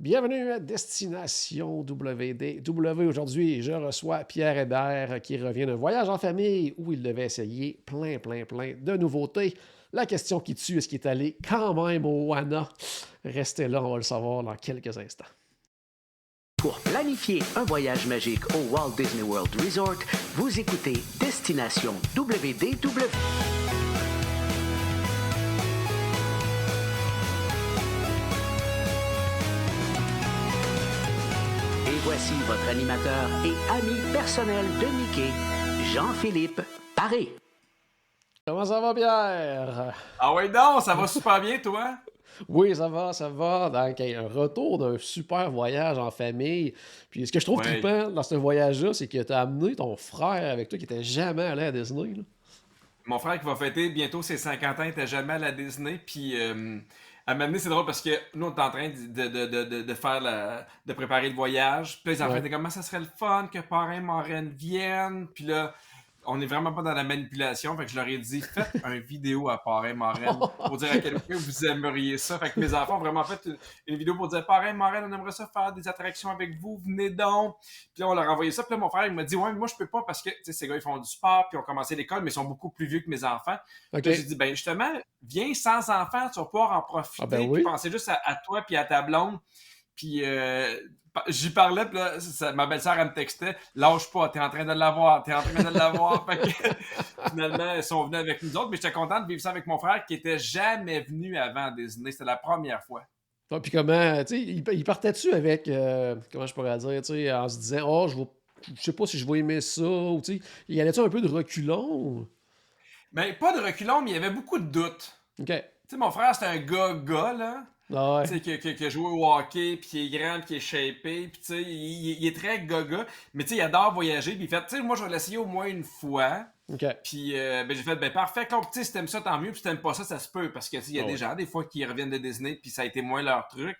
Bienvenue à Destination WDW. Aujourd'hui, je reçois Pierre Hébert qui revient d'un voyage en famille où il devait essayer plein de nouveautés. La question qui tue, est-ce qu'il est allé quand même au Wana? Restez là, on va le savoir dans quelques instants. Pour planifier un voyage magique au Walt Disney World Resort, vous écoutez Destination WDW. Et voici votre animateur et ami personnel de Mickey, Jean-Philippe Paré. Comment ça va, Pierre? Ah ouais, non, ça va super bien, toi? Oui, ça va, ça va. Donc, un retour d'un super voyage en famille. Puis, ce que je trouve Ouais. trippant dans ce voyage-là, c'est que tu as amené ton frère avec toi qui était jamais allé à Disney, là. Mon frère qui va fêter bientôt ses 50 ans, il était jamais à la Disney, puis à m'amener, c'est drôle parce que nous, on est en train de faire de préparer le voyage. Puis là, les enfants Ouais. étaient comme, ça serait le fun que parrain, marraine viennent. Puis là, on n'est vraiment pas dans la manipulation. Fait que je leur ai dit, faites une vidéo à parrain, marraine pour dire à quel point vous aimeriez ça. Fait que mes enfants ont vraiment fait une vidéo pour dire, parrain, marraine, on aimerait ça faire des attractions avec vous, venez donc. Puis là, on leur a envoyé ça. Puis là, mon frère, il m'a dit, ouais, mais moi, je peux pas parce que, tu sais, ces gars, ils font du sport, puis ils ont commencé l'école, mais ils sont beaucoup plus vieux que mes enfants. OK. Puis là, j'ai dit, ben, justement, viens sans enfants, tu vas pouvoir en Ah ben profiter, puis oui. penser juste à toi, puis à ta blonde. Puis j'y parlais, puis là, ma belle-sœur, elle me textait, lâche pas, t'es en train de l'avoir, t'es en train de l'avoir. Fait que finalement, ils sont venus avec nous autres, mais j'étais content de vivre ça avec mon frère qui était jamais venu avant à Disney. C'était la première fois. Ah, puis comment, tu sais, il partait-tu avec, comment je pourrais dire, tu sais, en se disant, oh, je sais pas si je vais aimer ça, ou tu sais, il allait-tu un peu de reculons? Mais pas de reculons, mais il y avait beaucoup de doutes. OK. Tu sais, mon frère, c'était un gars, là. Ah Tu ouais. sais, qui a joué au hockey, puis qui est grand, puis qui est shapé, puis tu sais, il est très gaga, mais tu sais, il adore voyager, puis il fait, tu sais, moi, je vais l'essayer au moins une fois, OK. puis ben, j'ai fait, ben parfait, tu sais, si t'aimes ça, tant mieux, puis si t'aimes pas ça, ça se peut, parce que tu sais, il y a Ah des ouais. gens, des fois, qui reviennent de Disney, puis ça a été moins leur truc.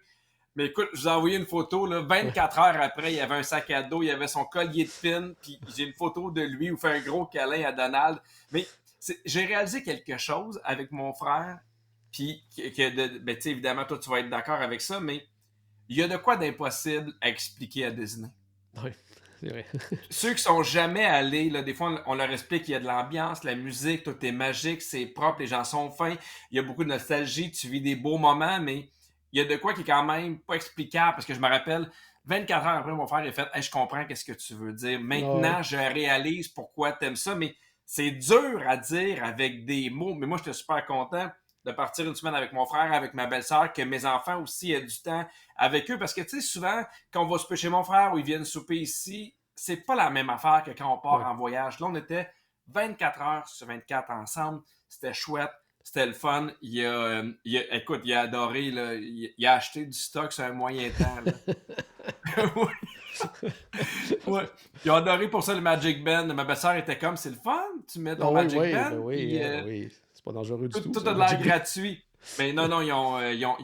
Mais écoute, je vous ai envoyé une photo, là, Ouais. 24 heures après, il y avait un sac à dos, il y avait son collier de pin, puis j'ai une photo de lui où il fait un gros câlin à Donald. Mais j'ai réalisé quelque chose avec mon frère, puis ben, tu sais, évidemment, toi, tu vas être d'accord avec ça, mais il y a de quoi d'impossible à expliquer à Disney. Ouais, c'est vrai. Ceux qui sont jamais allés, là, des fois, on leur explique qu'il y a de l'ambiance, la musique, tout est magique, c'est propre, les gens sont fins, il y a beaucoup de nostalgie, tu vis des beaux moments, mais il y a de quoi qui est quand même pas explicable, parce que je me rappelle, 24 heures après, mon frère a fait hey, je comprends qu'est-ce que tu veux dire. Ah ouais. Maintenant, je réalise pourquoi tu aimes ça, mais c'est dur à dire avec des mots. Mais moi, j'étais super content de partir une semaine avec mon frère, avec ma belle-sœur, que mes enfants aussi aient du temps avec eux. Parce que, tu sais, souvent, quand on va souper chez mon frère ou ils viennent souper ici, c'est pas la même affaire que quand on part Ouais. en voyage. Là, on était 24 heures sur 24 ensemble. C'était chouette. C'était le fun. Écoute, il a adoré. Là, il a acheté du stock sur un moyen temps. Là. Ouais. Ils ont adoré pour ça le Magic Band. Ma belle-sœur était comme, c'est le fun, tu mets Ah ton oui, Magic oui, Band, ben oui, puis ben oui. C'est pas dangereux du tout, tout ça, a le de l'air Magic Band. gratuit. Mais non, ils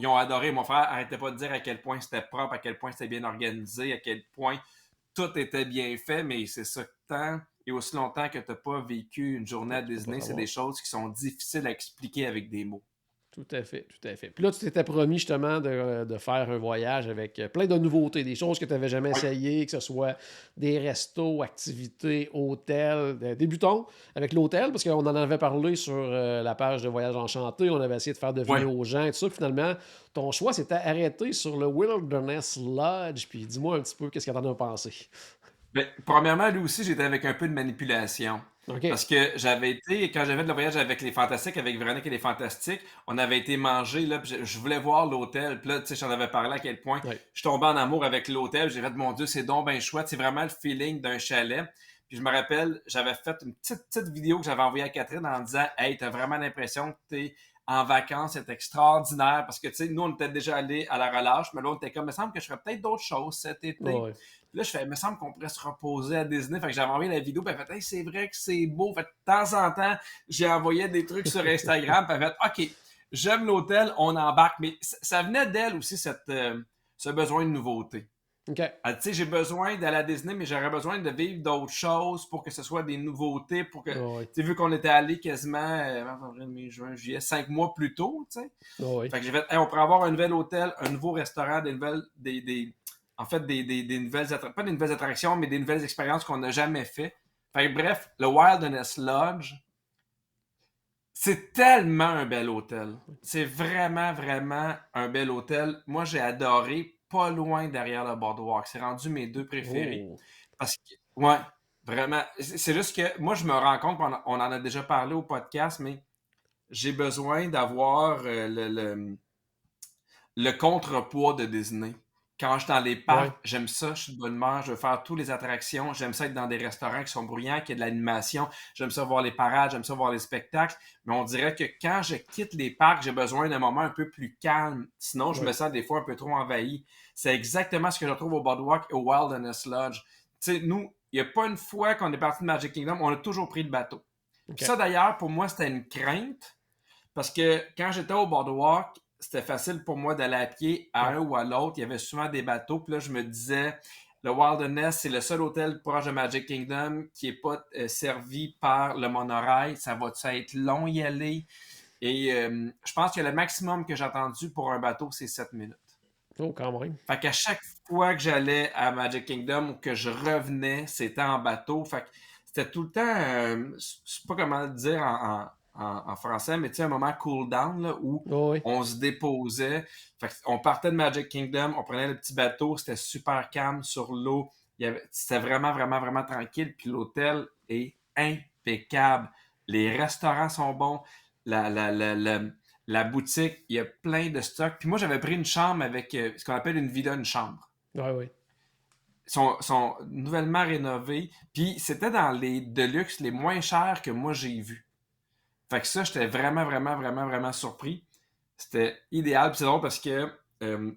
ont adoré. Mon frère arrêtait pas de dire à quel point c'était propre, à quel point c'était bien organisé, à quel point tout était bien fait, mais c'est ça, tant et aussi longtemps que tu n'as pas vécu une journée Ouais, à tu peux pas Disney, c'est savoir. des choses qui sont difficiles à expliquer avec des mots. Tout à fait, tout à fait. Puis là, tu t'étais promis justement de faire un voyage avec plein de nouveautés, des choses que tu n'avais jamais Oui, essayées, que ce soit des restos, activités, hôtels. Débutons avec l'hôtel, parce qu'on en avait parlé sur la page de Voyage Enchanté. On avait essayé de faire deviner ouais. aux gens et tout ça. Puis finalement, ton choix s'était arrêté sur le Wilderness Lodge. Puis dis-moi un petit peu qu'est-ce que tu en as pensé. Ben, premièrement, lui aussi, j'étais avec un peu de manipulation. OK. Parce que j'avais été, quand j'avais fait le voyage avec les Fantastiques, avec Véronique et les Fantastiques, on avait été manger, là, puis je voulais voir l'hôtel. Puis là, tu sais, j'en avais parlé à quel point Ouais. je tombais en amour avec l'hôtel. J'ai fait, mon Dieu, c'est donc bien chouette. C'est vraiment le feeling d'un chalet. Puis je me rappelle, j'avais fait une petite vidéo que j'avais envoyée à Catherine en disant, hey, t'as vraiment l'impression que t'es en vacances, c'est extraordinaire. Parce que, tu sais, nous, on était déjà allés à la relâche, mais là, on était comme, il me semble que je ferais peut-être d'autres choses cet été. Ouais. Puis là, je fais, il me semble qu'on pourrait se reposer à Disney. Fait que j'avais envoyé la vidéo, puis elle fait, hey, c'est vrai que c'est beau. Fait que de temps en temps, j'ai envoyé des trucs sur Instagram, puis elle fait, OK, j'aime l'hôtel, on embarque. Mais ça venait d'elle aussi, ce besoin de nouveauté. OK. Tu sais, j'ai besoin d'aller à Disney, mais j'aurais besoin de vivre d'autres choses pour que ce soit des nouveautés, pour que, tu Ah oui. sais, vu qu'on était allé quasiment, mars, avril, mai, juin, juillet, 5 mois plus tôt, tu sais. Ah oui. Fait que j'ai fait, hey, on pourrait avoir un nouvel hôtel, un nouveau restaurant, en fait, des nouvelles, pas des nouvelles attractions, mais des nouvelles expériences qu'on n'a jamais fait. Fait que bref, le Wilderness Lodge, c'est tellement un bel hôtel. C'est vraiment, vraiment un bel hôtel. Moi, j'ai adoré, pas loin derrière le boardwalk. C'est rendu mes deux préférés. Oh. Parce que, ouais, vraiment. C'est juste que moi, je me rends compte, on en a déjà parlé au podcast, mais j'ai besoin d'avoir le contrepoids de Disney. Quand je suis dans les Ouais. parcs, j'aime ça, je suis de bonne humeur, je veux faire toutes les attractions, j'aime ça être dans des restaurants qui sont bruyants, qui a de l'animation, j'aime ça voir les parades, j'aime ça voir les spectacles, mais on dirait que quand je quitte les parcs, j'ai besoin d'un moment un peu plus calme, sinon je me Ouais. sens des fois un peu trop envahi. C'est exactement ce que je retrouve au Boardwalk et au Wilderness Lodge. Tu sais, nous, il n'y a pas une fois qu'on est parti de Magic Kingdom, on a toujours pris le bateau. Puis OK. ça d'ailleurs, pour moi, c'était une crainte, parce que quand j'étais au Boardwalk, c'était facile pour moi d'aller à pied à Ouais. un ou à l'autre. Il y avait souvent des bateaux. Puis là, je me disais, le Wilderness, c'est le seul hôtel proche de Magic Kingdom qui n'est pas servi par le monorail. Ça va-tu être long y aller? Et je pense que le maximum que j'ai attendu pour un bateau, c'est 7 minutes. Oh, quand même. Fait qu'à chaque fois que j'allais à Magic Kingdom ou que je revenais, c'était en bateau. Fait que c'était tout le temps, je sais pas comment le dire en français, mais tu sais, un moment cool down là, où Oh, oui. on se déposait. Fait on partait de Magic Kingdom, on prenait le petit bateau, c'était super calme sur l'eau. C'était vraiment, vraiment, vraiment tranquille. Puis l'hôtel est impeccable. Les restaurants sont bons. La, la, la, la, la boutique, il y a plein de stocks. Puis moi, j'avais pris une chambre avec ce qu'on appelle une villa, une chambre. Ouais, oui. Sont nouvellement rénovés. Puis c'était dans les deluxe les moins chers que moi j'ai vus. Fait que ça, j'étais vraiment, vraiment, vraiment, vraiment surpris. C'était idéal. Puis c'est drôle parce que euh,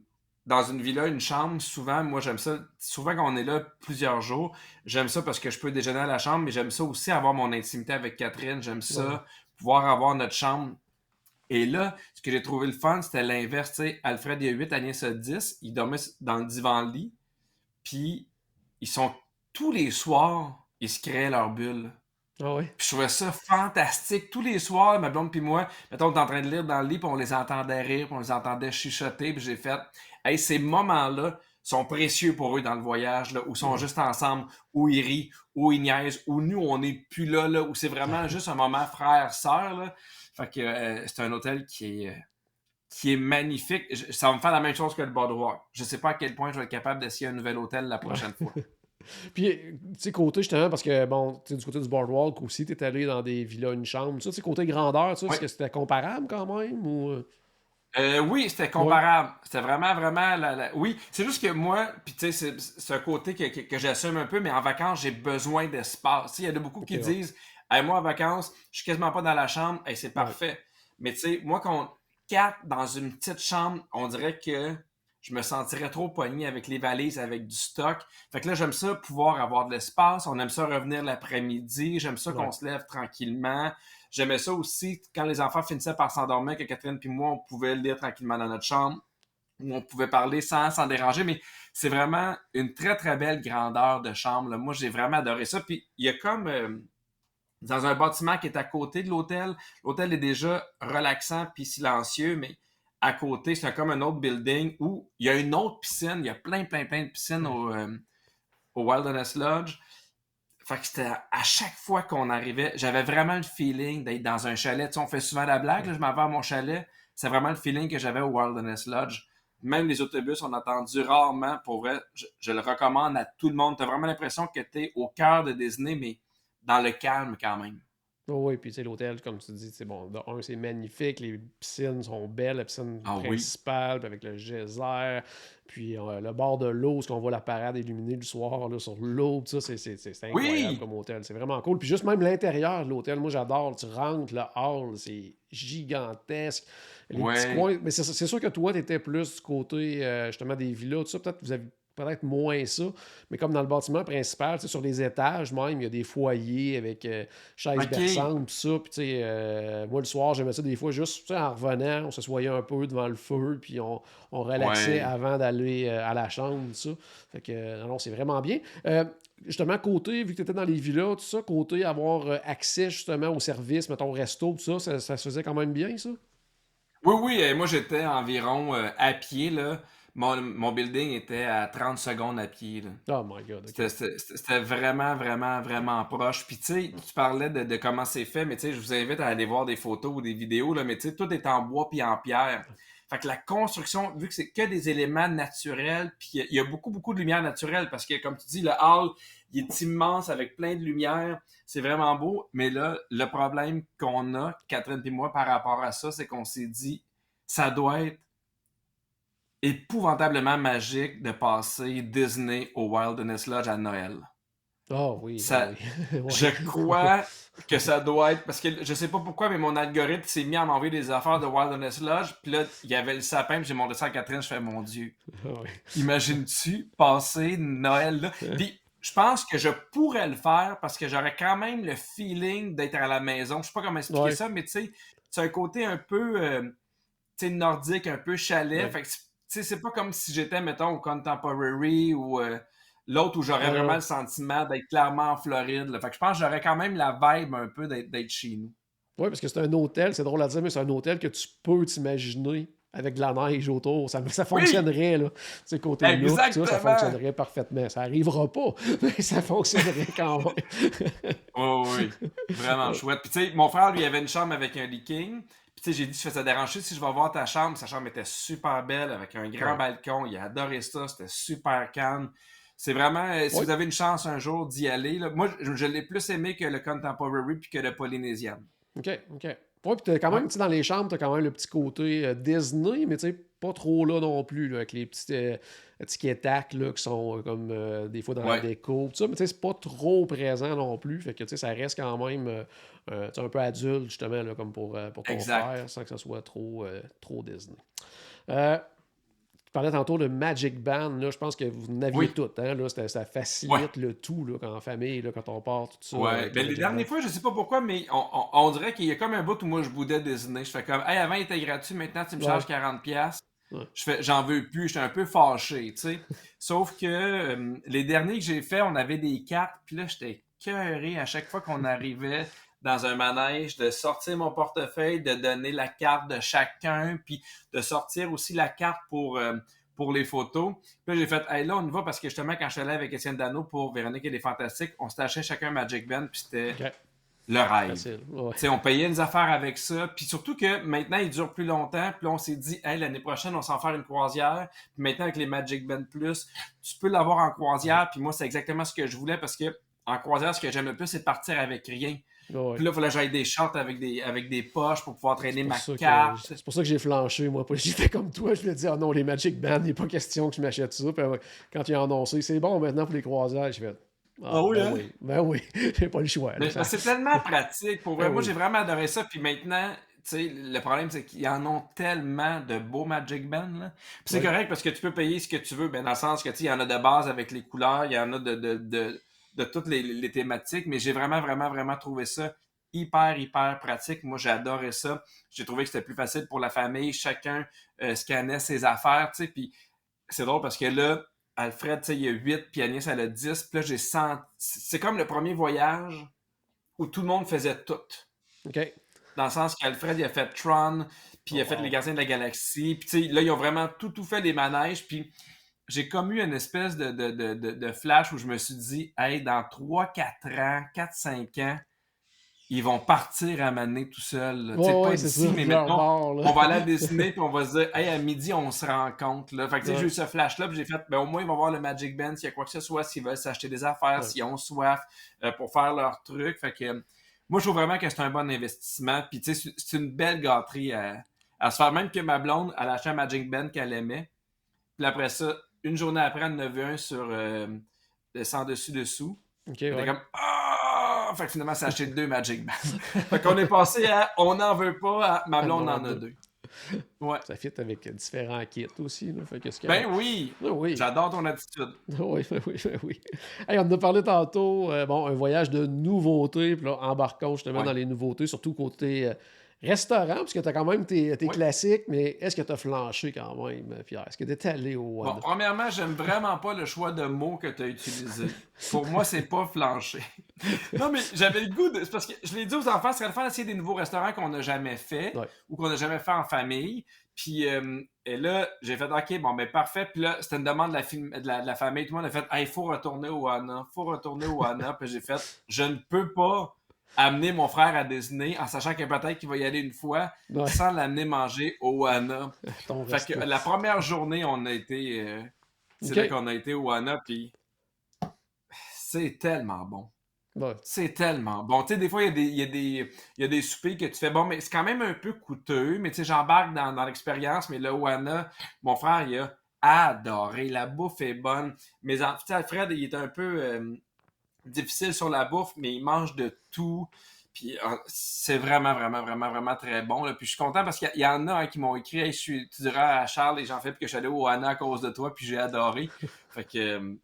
dans une villa, une chambre, souvent, moi j'aime ça. Souvent quand on est là plusieurs jours, j'aime ça parce que je peux déjeuner à la chambre, mais j'aime ça aussi avoir mon intimité avec Catherine. J'aime Ouais. ça, pouvoir avoir notre chambre. Et là, ce que j'ai trouvé le fun, c'était l'inverse. Tu sais, Alfred, il a 8, Agnès a 10. Ils dormaient dans le divan-lit. Puis, ils sont tous les soirs, ils se créaient leur bulle. Ah oui. Puis je trouvais ça fantastique. Tous les soirs, ma blonde puis moi, mettons, on est en train de lire dans le lit, puis on les entendait rire, puis on les entendait chuchoter, puis j'ai fait, hey, ces moments-là sont précieux pour eux dans le voyage, là, où ils sont Ouais. juste ensemble, où ils rient, où ils niaisent, où nous, on n'est plus là, là, où c'est vraiment juste un moment frère-sœur, là. Fait que c'est un hôtel qui est magnifique. Ça va me faire la même chose que le Boardwalk. Je sais pas à quel point je vais être capable d'essayer un nouvel hôtel la prochaine fois. Puis, tu sais, côté justement, parce que, bon, tu sais, du côté du boardwalk aussi, t'es allé dans des villas, une chambre. Ça, tu sais, côté grandeur, tu sais, Oui. est-ce que c'était comparable quand même ou. Oui, c'était Ouais. comparable. C'était vraiment, vraiment. Oui, c'est juste que moi, puis tu sais, c'est un côté que j'assume un peu, mais en vacances, j'ai besoin d'espace. Tu sais, il y en a beaucoup Ok, qui ouais. disent, hey, moi, en vacances, je suis quasiment pas dans la chambre, hey, c'est Ouais. parfait. Mais tu sais, moi, quand quatre dans une petite chambre, on dirait que je me sentirais trop pogné avec les valises, avec du stock. Fait que là, j'aime ça pouvoir avoir de l'espace. On aime ça revenir l'après-midi. J'aime ça qu'on Ouais. se lève tranquillement. J'aimais ça aussi quand les enfants finissaient par s'endormir, que Catherine puis moi, on pouvait lire tranquillement dans notre chambre, où on pouvait parler sans déranger. Mais c'est vraiment une très, très belle grandeur de chambre, là. Moi, j'ai vraiment adoré ça. Puis il y a comme dans un bâtiment qui est à côté de l'hôtel. L'hôtel est déjà relaxant puis silencieux, mais à côté, c'est comme un autre building où il y a une autre piscine. Il y a plein, plein, plein de piscines Ouais. au Wilderness Lodge. Fait que c'était à chaque fois qu'on arrivait, j'avais vraiment le feeling d'être dans un chalet. Tu sais, on fait souvent la blague, là, je m'en vais à mon chalet. C'est vraiment le feeling que j'avais au Wilderness Lodge. Même les autobus, on a entendu rarement. Pour vrai, je le recommande à tout le monde. Tu as vraiment l'impression que tu es au cœur de Disney, mais dans le calme quand même. Oh, oui, puis tu sais, l'hôtel, comme tu dis, c'est bon. De un, c'est magnifique, les piscines sont belles, la piscine Ah oui. principale, puis avec le geyser, puis le bord de l'eau, ce qu'on voit la parade illuminée le soir là, sur l'eau, tout ça, c'est incroyable Oui! comme hôtel, c'est vraiment cool. Puis juste même l'intérieur de l'hôtel, moi j'adore, tu rentres, le hall, c'est gigantesque, les petits Ouais. coins, mais c'est sûr que toi, tu étais plus du côté justement des villas, tout ça, peut-être que vous avez peut-être moins ça, mais comme dans le bâtiment principal, tu sais, sur les étages même, il y a des foyers avec chaises OK. berçantes, pis ça. Puis, tu sais, moi, le soir, j'aimais ça des fois juste, tu sais, en revenant, on s'assoyait un peu devant le feu, puis on relaxait Ouais. avant d'aller à la chambre, tout ça. Fait que, non, non, c'est vraiment bien. Justement, côté, vu que tu étais dans les villas, tout ça, côté avoir accès justement aux services, mettons, au resto, tout ça, ça se faisait quand même bien, ça? Oui, oui, moi j'étais environ à pied, là. Mon building était à 30 secondes à pied, là. Oh my God, OK. C'était vraiment, vraiment, vraiment proche. Puis tu sais, tu parlais de comment c'est fait, mais tu sais, je vous invite à aller voir des photos ou des vidéos, là, mais tu sais, tout est en bois puis en pierre. Fait que la construction, vu que c'est que des éléments naturels, puis il y a beaucoup, beaucoup de lumière naturelle, parce que comme tu dis, le hall, il est immense avec plein de lumière, c'est vraiment beau, mais là, le problème qu'on a, Catherine et moi, par rapport à ça, c'est qu'on s'est dit, ça doit être épouvantablement magique de passer Disney au Wilderness Lodge à Noël. Ah oui, ben Ça, oui. je Ouais. crois que ça doit être parce que je sais pas pourquoi, mais mon algorithme s'est mis à m'envoyer des affaires de Wilderness Lodge. Puis là, il y avait le sapin, puis j'ai montré ça à Catherine. Je fais mon Dieu, Ah ouais. imagines-tu passer Noël là? Puis je pense que je pourrais le faire parce que j'aurais quand même le feeling d'être à la maison. Je sais pas comment expliquer Ouais, ça, mais tu sais, c'est un côté un peu tu sais, nordique, un peu chalet. ouais. Fait que, tu sais, c'est pas comme si j'étais, mettons, au Contemporary ou l'autre où j'aurais Non, vraiment le non. sentiment d'être clairement en Floride, là. Fait que je pense que j'aurais quand même la vibe un peu d'être chez nous. Oui, parce que c'est un hôtel, c'est drôle à dire, mais c'est un hôtel que tu peux t'imaginer avec de la neige autour. Ça Oui! fonctionnerait, là. Tu sais, côté look, ça Exactement! fonctionnerait parfaitement. Ça arrivera pas, mais ça fonctionnerait quand même. Oui, oui, oui. Vraiment chouette. Puis tu sais, mon frère, lui, avait une chambre avec un leaking. Puis tu sais, j'ai dit, je fais ça déranger si je vais voir ta chambre. Sa chambre était super belle, avec un grand Ouais. balcon. Il a adoré ça. C'était super calme. C'est vraiment, si Oui, vous avez une chance un jour d'y aller, là, moi, je l'ai plus aimé que le Contemporary puis que le Polynesian. OK, OK. Oui, puis t'as quand Ouais. même, tu sais, dans les chambres, t'as quand même le petit côté Disney, mais tu sais, pas trop là non plus, là, avec les petits tickets tac là, qui sont comme des fois dans la Ouais. déco, tout ça, mais tu sais, c'est pas trop présent non plus, fait que tu sais, ça reste quand même tu sais, un peu adulte, justement, là, comme pour ton Exact. frère, sans que ça soit trop Disney. Euh, Tu parlais tantôt de Magic Band, là, je pense que vous en aviez Oui. toutes, hein, là, ça Ouais. facilite le tout, là, en famille, là, quand on part, tout ça, Ouais. avec le Ben, les Magic Band. dernières fois, je sais pas pourquoi, mais on dirait qu'il y a comme un bout où moi je boudais Disney. Je fais comme, hey, avant il était gratuit, maintenant tu me charges Ouais, 40$. ouais, Je fais, j'en veux plus, j'étais un peu fâché, tu sais. Sauf que les derniers que j'ai fait, on avait des cartes, puis là, j'étais cœuré à chaque fois qu'on arrivait dans un manège de sortir mon portefeuille, de donner la carte de chacun, puis de sortir aussi la carte pour les photos. Puis là, j'ai fait, hey, là, on y va parce que justement, quand je suis allé avec Étienne Dano pour Véronique et les Fantastiques, on s'était acheté chacun un Magic Band, puis c'était ok, le rêve. facile, ouais. T'sais, on payait des affaires avec ça. Puis surtout que maintenant, il dure plus longtemps. Puis là, on s'est dit, hey, l'année prochaine, on s'en faire une croisière. Puis maintenant, avec les Magic Band Plus, tu peux l'avoir en croisière. Puis moi, c'est exactement ce que je voulais parce que en croisière, ce que j'aime le plus, c'est partir avec rien. Ouais. Puis là, il fallait que j'aille des shorts avec des poches pour pouvoir traîner ma carte. C'est pour ça que j'ai flanché, moi. J'ai fait comme toi, je me dis, ah non, les Magic Band, il n'est pas question que je m'achète ça. Puis, quand il a annoncé, c'est bon maintenant pour les croisières, j'ai fait, Ah ah, oui, ben hein? oui, ben oui, j'ai pas le choix. Là, Mais ça... c'est tellement pratique. Pour Ben vrai, moi, j'ai oui, vraiment adoré ça. Puis maintenant, tu sais, le problème, c'est qu'ils en ont tellement de beaux Magic Band, là. Puis c'est oui, correct parce que tu peux payer ce que tu veux, ben, dans le sens que, tu sais, il y en a de base avec les couleurs, il y en a de toutes les thématiques, mais j'ai vraiment, vraiment, vraiment trouvé ça hyper, hyper pratique. Moi, j'ai adoré ça. J'ai trouvé que c'était plus facile pour la famille. Chacun scannait ses affaires, tu sais. Puis c'est drôle parce que là, Alfred, tu sais, il y a 8, puis Agnès, elle a 10. Puis là, j'ai senti... C'est comme le premier voyage où tout le monde faisait tout. OK. Dans le sens qu'Alfred, il a fait Tron, puis il Oh, a fait Les wow. Gardiens de la Galaxie. Puis tu sais, là, ils ont vraiment tout fait les manèges. Puis j'ai comme eu une espèce de flash où je me suis dit, hey, dans 3 4 ans, 4 5 ans, ils vont partir à Mané tout seuls. Tu sais, Ouais, pas ouais, c'est ça, d'ici, mais de leur mettons, bord, là. on va aller à Disney, puis on va se dire, hey, à midi, on se rencontre. Là. Fait que tu sais, j'ai Ouais, eu ce flash-là, puis j'ai fait, ben au moins, ils vont voir le Magic Band, s'il y a quoi que ce soit, s'ils veulent s'acheter des affaires, ouais. s'ils ont soif pour faire leur truc. Fait que moi, je trouve vraiment que c'est un bon investissement. Puis tu sais, c'est une belle gâterie à se faire. Même que ma blonde, elle a acheté un Magic Band qu'elle aimait. Puis après ça, une journée après, elle en a vu un sur le sans dessus-dessous. OK, Elle était ouais. comme ah! Fait que finalement, c'est acheté 2 Magic Bands. Fait qu'on est passé à on n'en veut pas à ma À blonde demain en a deux. 2. Ouais. Ça fit avec différents kits aussi, là, fait que c'est Ben correct. oui! Ah oui. J'adore ton attitude. Oui, ben oui, ben oui. Hey, on en a parlé tantôt, bon, un voyage de nouveautés, puis là, embarquons justement Ouais. dans les nouveautés, surtout côté restaurant, parce que tu as quand même tes Oui. classiques, mais est-ce que tu as flanché quand même, Pierre? Est-ce que tu es allé au Bon, Wana? premièrement, j'aime vraiment pas le choix de mots que tu as utilisé. Pour moi, c'est pas flancher. Non, mais j'avais le goût de. C'est parce que je l'ai dit aux enfants, ce serait le fun d'essayer des nouveaux restaurants qu'on n'a jamais fait Ouais. ou qu'on n'a jamais fait en famille. Puis, et là, j'ai fait OK, bon, ben parfait. Puis là, c'était une demande de la famille. Tout le monde a fait il faut retourner au Wana. Faut retourner au Wana. Puis j'ai fait je ne peux pas amener mon frère à Disney en sachant que peut-être qu'il va y aller une fois Ouais, sans l'amener manger au Wana. ton Fait que resto. la première journée, on a été. C'est là OK. qu'on a été au Wana, puis c'est tellement bon. Ouais. C'est tellement bon. Tu sais, des fois, il y a des soupers que tu fais, bon, mais c'est quand même un peu coûteux, mais tu sais, j'embarque dans l'expérience, mais le Wana, mon frère, il a adoré. La bouffe est bonne. Tu sais, Alfred, il est un peu difficile sur la bouffe, mais il mange de tout. Puis c'est vraiment, vraiment, vraiment, vraiment très bon. Là. Puis je suis content parce qu'il y en a qui m'ont écrit hey, tu diras à Charles et Jean-Philippe que je suis allé au Wana à cause de toi, puis j'ai adoré. Fait que,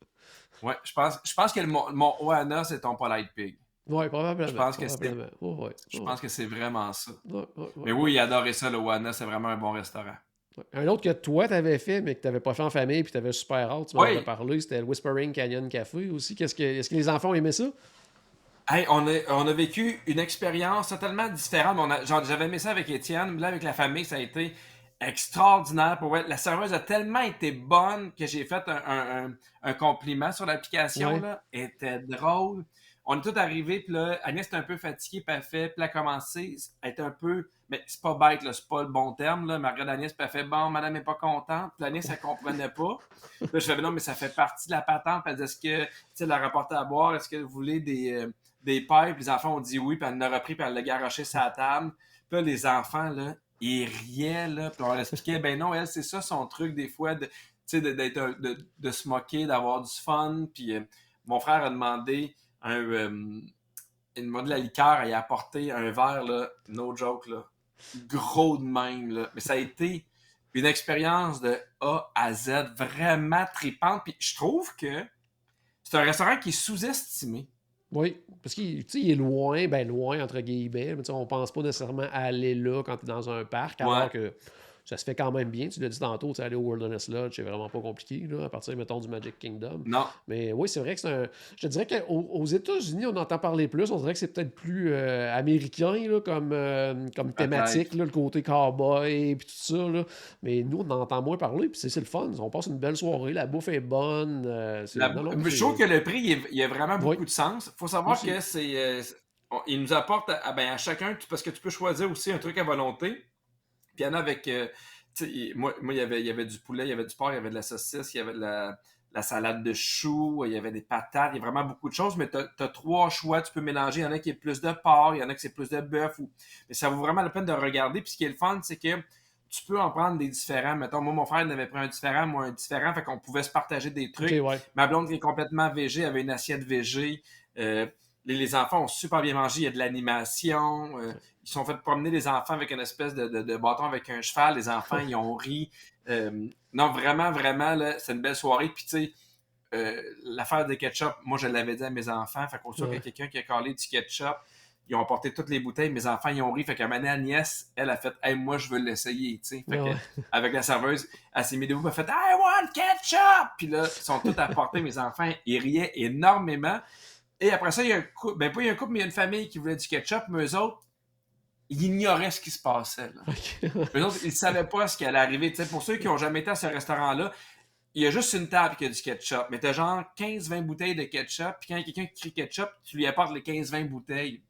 ouais, je pense que mon Oana, c'est ton Polite Pig. Ouais, Je probablement, pense que c'est, probablement. Ouais, ouais, je ouais, pense que c'est vraiment ça. ouais, ouais, ouais, Mais ouais. oui, il adorait ça, le Oana, c'est vraiment un bon restaurant. Ouais. Un autre que toi, t'avais fait, mais que t'avais pas fait en famille, puis t'avais super hâte, tu m'en avais Oui, parlé, c'était le Whispering Canyon Café aussi. Est-ce que les enfants ont aimé ça? hey, on a vécu une expérience totalement différente. J'avais aimé ça avec Étienne. Là, avec la famille, ça a été extraordinaire. Pour vrai. La serveuse a tellement été bonne que j'ai fait un compliment sur l'application. Ouais. Là. Elle était drôle. On est tous arrivés, puis là, Agnès était un peu fatiguée, puis elle fait, puis elle a commencé, elle était un peu, mais c'est pas bête, là, c'est pas le bon terme, là, mais elle regarde Agnès, puis elle fait, bon, madame n'est pas contente, puis Agnès, elle comprenait pas. Puis là, je fais, non, mais ça fait partie de la patente, puis elle dit, est-ce que, tu sais, elle a rapporté à boire, est-ce que vous voulez des pailles, puis les enfants ont dit oui, puis elle en a repris, puis elle l'a garoché sur la table. Puis là, les enfants, là, ils riaient, là, puis on leur expliquait, ben non, elle, c'est ça son truc, des fois, tu sais, de se moquer, d'avoir du fun. Puis mon frère a demandé il demandé de la liqueur, il a apporté un verre, là, no joke, là, gros de même, là. Mais ça a été une expérience de A à Z, vraiment tripante. Puis je trouve que c'est un restaurant qui est sous-estimé. Oui, parce qu'il tu sais, il est loin, ben loin entre guillemets, mais tu sais, on pense pas nécessairement aller là quand tu es dans un parc, Ouais. alors que ça se fait quand même bien. Tu l'as dit tantôt, tu sais, aller au Wilderness Lodge, c'est vraiment pas compliqué, là, à partir, mettons, du Magic Kingdom. Non. Mais oui, c'est vrai que c'est un. Je te dirais qu'aux États-Unis, on entend parler plus. On dirait que c'est peut-être plus américain là, comme thématique, Peut-être. là, le côté cowboy et tout ça. Là. Mais nous, on en entend moins parler, puis c'est le fun. On passe une belle soirée, la bouffe est bonne. Non, non, Je trouve que le prix, il a vraiment Oui, beaucoup de sens. Il faut savoir aussi. que il nous apporte ben, à chacun, parce que tu peux choisir aussi un truc à volonté. Puis il y en a avec. Tu sais, moi il y avait du poulet, il y avait du porc, il y avait de la saucisse, il y avait de la salade de choux, il y avait des patates, il y a vraiment beaucoup de choses, mais tu as trois choix, tu peux mélanger. Il y en a qui est plus de porc, il y en a qui c'est plus de bœuf. Mais ça vaut vraiment la peine de regarder. Puis ce qui est le fun, c'est que tu peux en prendre des différents. Mettons, moi, mon frère il avait pris un différent, moi un différent, fait qu'on pouvait se partager des OK, trucs. ouais. Ma blonde qui est complètement végé avait une assiette végé. Les enfants ont super bien mangé, il y a de l'animation. Ils se sont fait promener les enfants avec une espèce de bâton avec un cheval. Les enfants, ils ont ri. Non, vraiment, vraiment, là, c'est une belle soirée. Puis, tu sais, l'affaire des ketchup, moi, je l'avais dit à mes enfants. Fait qu'au sûr qu'il y a Ouais. quelqu'un qui a collé du ketchup, ils ont apporté toutes les bouteilles. Mes enfants, ils ont ri. Fait qu'à un moment donné, Agnès, elle a fait « Hey, moi, je veux l'essayer. » tu sais. Fait que, Ouais. avec la serveuse, elle s'est mise debout, elle a fait « I want ketchup! » Puis là, ils sont tous apportés. Mes enfants, ils riaient énormément. Et après ça, il y a un couple, ben pas il y a un couple, mais il y a une famille qui voulait du ketchup, mais eux autres, ils ignoraient ce qui se passait. Là. OK. Eux autres, ils ne savaient pas ce qui allait arriver. T'sais, pour ceux qui n'ont jamais été à ce restaurant-là, il y a juste une table qui a du ketchup, mais tu as genre 15-20 bouteilles de ketchup, puis quand il y a quelqu'un qui crie ketchup, tu lui apportes les 15-20 bouteilles.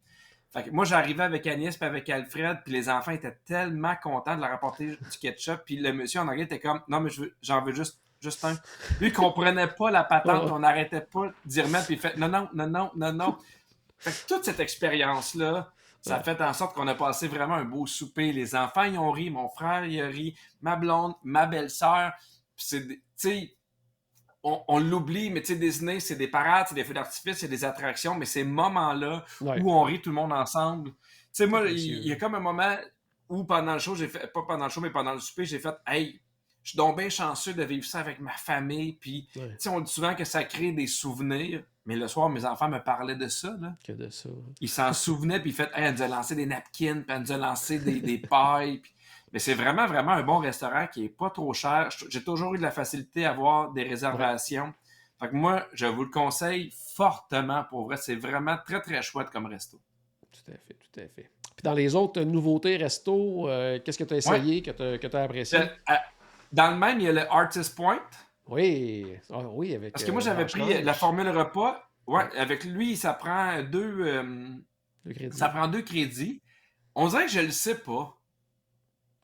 Fait que moi, j'arrivais avec Agnès puis avec Alfred, puis les enfants étaient tellement contents de leur apporter du ketchup, puis le monsieur en anglais était comme « Non, mais j'en veux juste un. » Lui, il comprenait pas la patente, Ouais. on n'arrêtait pas d'y remettre, puis il fait « Non, non, non, non, non, non. » Fait que toute cette expérience-là, ça a Ouais. fait en sorte qu'on a passé vraiment un beau souper. Les enfants, ils ont ri, mon frère, il a ri, ma blonde, ma belle-sœur. Puis c'est, tu sais, on l'oublie, mais tu sais, Disney, c'est des parades, c'est des feux d'artifice, c'est des attractions, mais ces moments-là Ouais. où on rit tout le monde ensemble. Tu sais, C'est moi, il précieux. y a comme un moment, ou pendant le show, j'ai fait, pas pendant le show, mais pendant le souper, j'ai fait, hey, je suis donc bien chanceux de vivre ça avec ma famille. Puis, tu Ouais, sais, on dit souvent que ça crée des souvenirs. Mais le soir, mes enfants me parlaient de ça, là. que de ça. Ils s'en souvenaient, puis ils fait, hey, elle nous a lancé des napkins, puis elle nous a lancé des pailles. Mais c'est vraiment, vraiment un bon restaurant qui est pas trop cher. J'ai toujours eu de la facilité à avoir des Ouais, réservations. Fait que moi, je vous le conseille fortement pour vrai. C'est vraiment très, très chouette comme resto. tout à fait, tout à fait. Puis dans les autres nouveautés resto, qu'est-ce que tu as Ouais. essayé, que tu as apprécié? Dans le même, il y a le Artist Point. Oui, ah, oui, avec Parce que moi, j'avais pris la Blanche-Neige. formule repas. Ouais, Ouais, avec lui, ça prend le ça crédit. prend 2 crédits. On dirait que je le sais pas.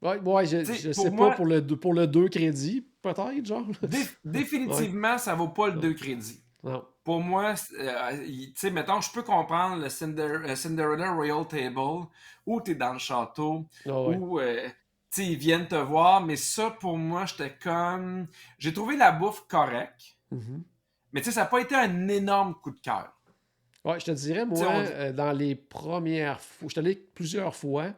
Ouais, ouais, je, Tu sais, je sais pour pas moi, pour le 2 crédits, peut-être, genre. Ouais, définitivement, ça vaut pas le non, 2 crédits. non. Pour moi, tu sais, mettons, je peux comprendre le Cinderella Royal Table, où tu es dans le château, Ah ouais. où, tu sais, ils viennent te voir, mais ça, pour moi, j'étais comme... J'ai trouvé la bouffe correcte, Mhm. mais tu sais, ça n'a pas été un énorme coup de cœur. Ouais, je te dirais, Tu sais, moi, dans les premières fois, je suis allé plusieurs fois,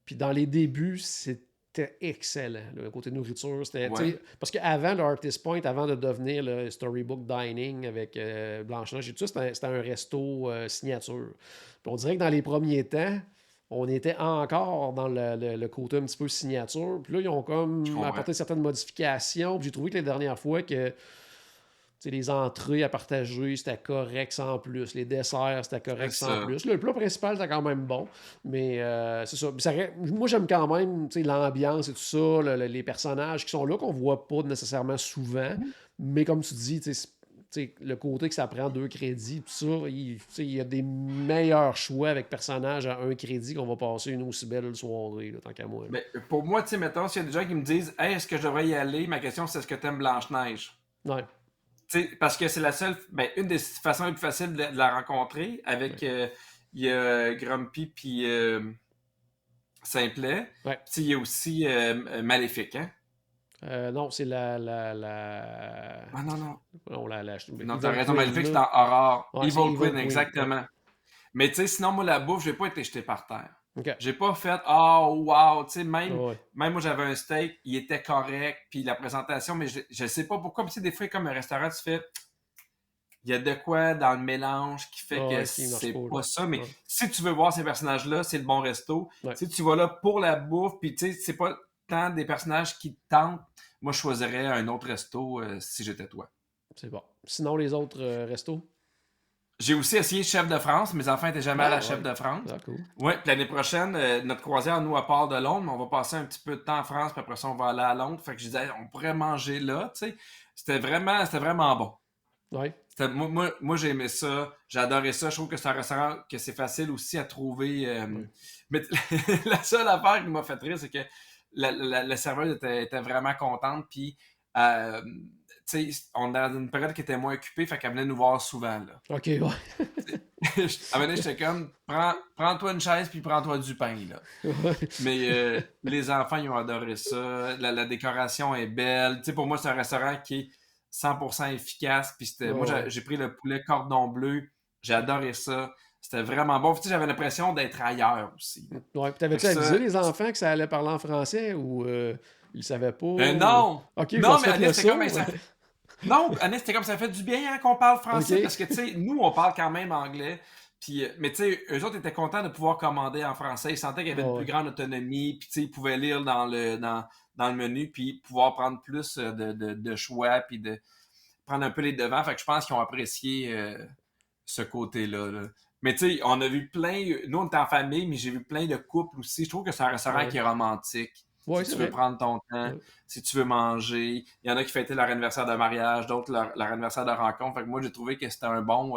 puis dans les débuts, c'était excellent. Le côté nourriture, c'était, tu Ouais. sais, parce qu'avant le Artist Point, avant de devenir le Storybook Dining avec Blanche-Neige et tout ça, c'était un resto signature. Puis on dirait que dans les premiers temps, on était encore dans le côté un petit peu signature. Puis là, ils ont Je comme comprends. apporté certaines modifications. Puis j'ai trouvé que les dernières fois que sais, les entrées à partager, c'était correct sans plus. Les desserts, c'était C'est correct sans ça. plus. Le plat principal, c'était quand même bon. Mais c'est ça. Moi, j'aime quand même tu sais, l'ambiance et tout ça, les personnages qui sont là, qu'on voit pas nécessairement souvent. Mais comme tu dis, tu sais, le côté que ça prend 2 crédits, tout ça, tu sais, il y a des meilleurs choix avec personnages à 1 crédit qu'on va passer une aussi belle soirée, là, tant qu'à moi. Là. Mais pour moi, tu sais, mettons, s'il y a des gens qui me disent, hey, est-ce que je devrais y aller? Ma question, c'est est-ce que tu aimes Blanche-Neige? Ouais, Tu sais, parce que c'est la seule, ben, une des façons les plus faciles de la rencontrer avec, ouais. il y a Grumpy puis Simplet. Ouais. Puis il y a aussi Maléfique, hein? Non, c'est la... Ah non, non. Non, Non, t'as Evil raison, Queen, Maléfique, c'est là. en horror. Ouais, c'est Evil Evil Queen, Queen. Ouais. exactement. Mais tu sais, sinon, moi, la bouffe, j'ai pas été jeté par terre. OK. J'ai pas fait, oh, wow, tu sais, Ah même, ouais. même moi, j'avais un steak, il était correct, puis la présentation, mais je sais pas pourquoi, tu sais, des fois, comme un restaurant, tu fais, il y a de quoi dans le mélange qui fait Ah que ouais, qui marche c'est pas, là. pas ça. Mais Ouais. si tu veux voir ces personnages-là, c'est le bon resto. Ouais, Si tu vas là pour la bouffe, puis tu sais, c'est pas tant des personnages qui te tentent, moi, je choisirais un autre resto si j'étais toi. c'est bon. Sinon, les autres restos? J'ai aussi essayé Chef de France. Mes enfants étaient jamais à la Ah Chef ouais. de France. Ah, cool. Ouais, puis l'année prochaine, notre croisière, nous, à part de Londres, mais on va passer un petit peu de temps en France, puis après ça, on va aller à Londres. Fait que je disais, on pourrait manger là, tu sais. C'était vraiment bon. Ouais. Moi, j'ai aimé ça. J'ai adoré ça. Je trouve que c'est un restaurant que c'est facile aussi à trouver. Ouais. Mais la seule affaire qui m'a fait rire, c'est que la serveuse était vraiment contente. Puis, tu sais, on est dans une période qui était moins occupée, fait qu'elle venait nous voir souvent. Là. OK, ouais. À un moment donné, j'étais comme, prends-toi une chaise puis prends-toi du pain. Là. Ouais. Mais les enfants, ils ont adoré ça. La décoration est belle. Tu sais, pour moi, c'est un restaurant qui est 100% efficace. Puis moi, Ouais. j'ai pris le poulet cordon bleu. J'ai adoré ça. C'était vraiment bon. Tu sais, j'avais l'impression d'être ailleurs aussi. Là. Ouais. Puis Fait que t'avais-tu ça, avisé les enfants que ça allait parler en français ou ils savaient pas? non! OK, vous Non, avez mais fait le Anis, c'était saut? comme ça. Non, Anis, c'était comme ça fait du bien hein, qu'on parle français OK. parce que, tu sais, nous, on parle quand même anglais. Puis, mais tu sais, eux autres étaient contents de pouvoir commander en français. Ils sentaient qu'il y avait une Ouais. plus grande autonomie. Puis, tu sais, ils pouvaient lire dans le menu, puis pouvoir prendre plus de choix, puis de prendre un peu les devants. Fait que je pense qu'ils ont apprécié ce côté-là. Là. Mais tu sais, on a vu plein. Nous, on était en famille, mais j'ai vu plein de couples aussi. Je trouve que c'est un restaurant Ouais. qui est romantique. Ouais, Si c'est tu veux vrai. prendre ton temps, Ouais. si tu veux manger. Il y en a qui fêtaient leur anniversaire de mariage, d'autres leur anniversaire de rencontre. Fait que moi, j'ai trouvé que c'était un bon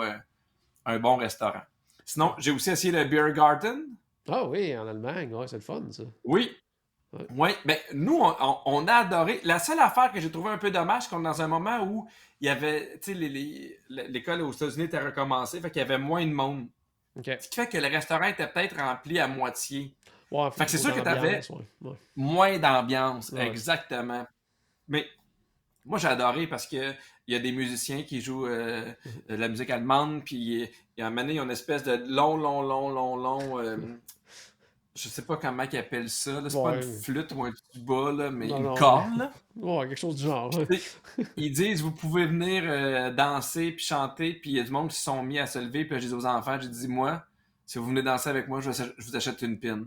restaurant. Sinon, j'ai aussi essayé le Beer Garden. Ah oui, en Allemagne. Ouais, c'est le fun, ça. Oui, Ouais. oui. Mais nous, on a adoré. La seule affaire que j'ai trouvé un peu dommage, c'est qu'on est dans un moment où il y avait, tu sais, l'école aux États-Unis était recommencée, fait qu'il y avait moins de monde. OK. Ce qui fait que le restaurant était peut-être rempli à moitié. Ouais, Fait que c'est faut sûr que tu avais d'ambiance, ouais. Ouais. moins d'ambiance, Ouais. exactement. Mais moi, j'ai adoré parce que il y a des musiciens qui jouent de la musique allemande, puis il y a un moment donné, il y a une espèce de long Je sais pas comment ils appellent ça, là. C'est pas une Ouais. flûte ou un tuba, là, mais Non, une non. corne, là. Ouais, quelque chose du genre. Puis, tu sais, ils disent, vous pouvez venir danser puis chanter, puis il y a du monde qui se sont mis à se lever, puis là, j'ai dit aux enfants, j'ai dit, moi, si vous venez danser avec moi, je vous achète une pin.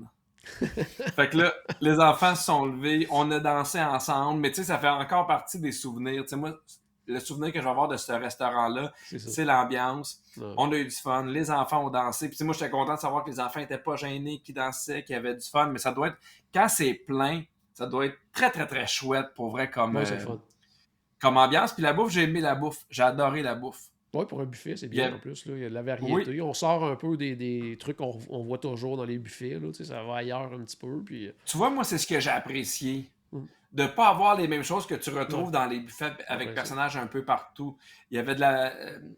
Fait que là, les enfants se sont levés, on a dansé ensemble, mais tu sais, ça fait encore partie des souvenirs. Tu sais, moi, le souvenir que je vais avoir de ce restaurant-là, C'est ça. c'est l'ambiance. Ouais. On a eu du fun, les enfants ont dansé. Puis tu sais, moi, j'étais content de savoir que les enfants étaient pas gênés, qu'ils dansaient, qu'ils avaient du fun, mais ça doit être, quand c'est plein, ça doit être très, très, très chouette pour vrai Ouais, c'est le fun. comme ambiance. Puis la bouffe, j'ai aimé la bouffe. J'ai adoré la bouffe. Ouais, pour un buffet, c'est Il y bien a- en plus. Là. Il y a de la Oui, variété. On sort un peu des trucs qu'on voit toujours dans les buffets. Là. Tu sais, ça va ailleurs un petit peu. Puis... tu vois, moi, c'est ce que j'ai apprécié. Mm. De ne pas avoir les mêmes choses que tu Ouais. retrouves dans les buffets avec Ouais, personnages un peu partout. Il y avait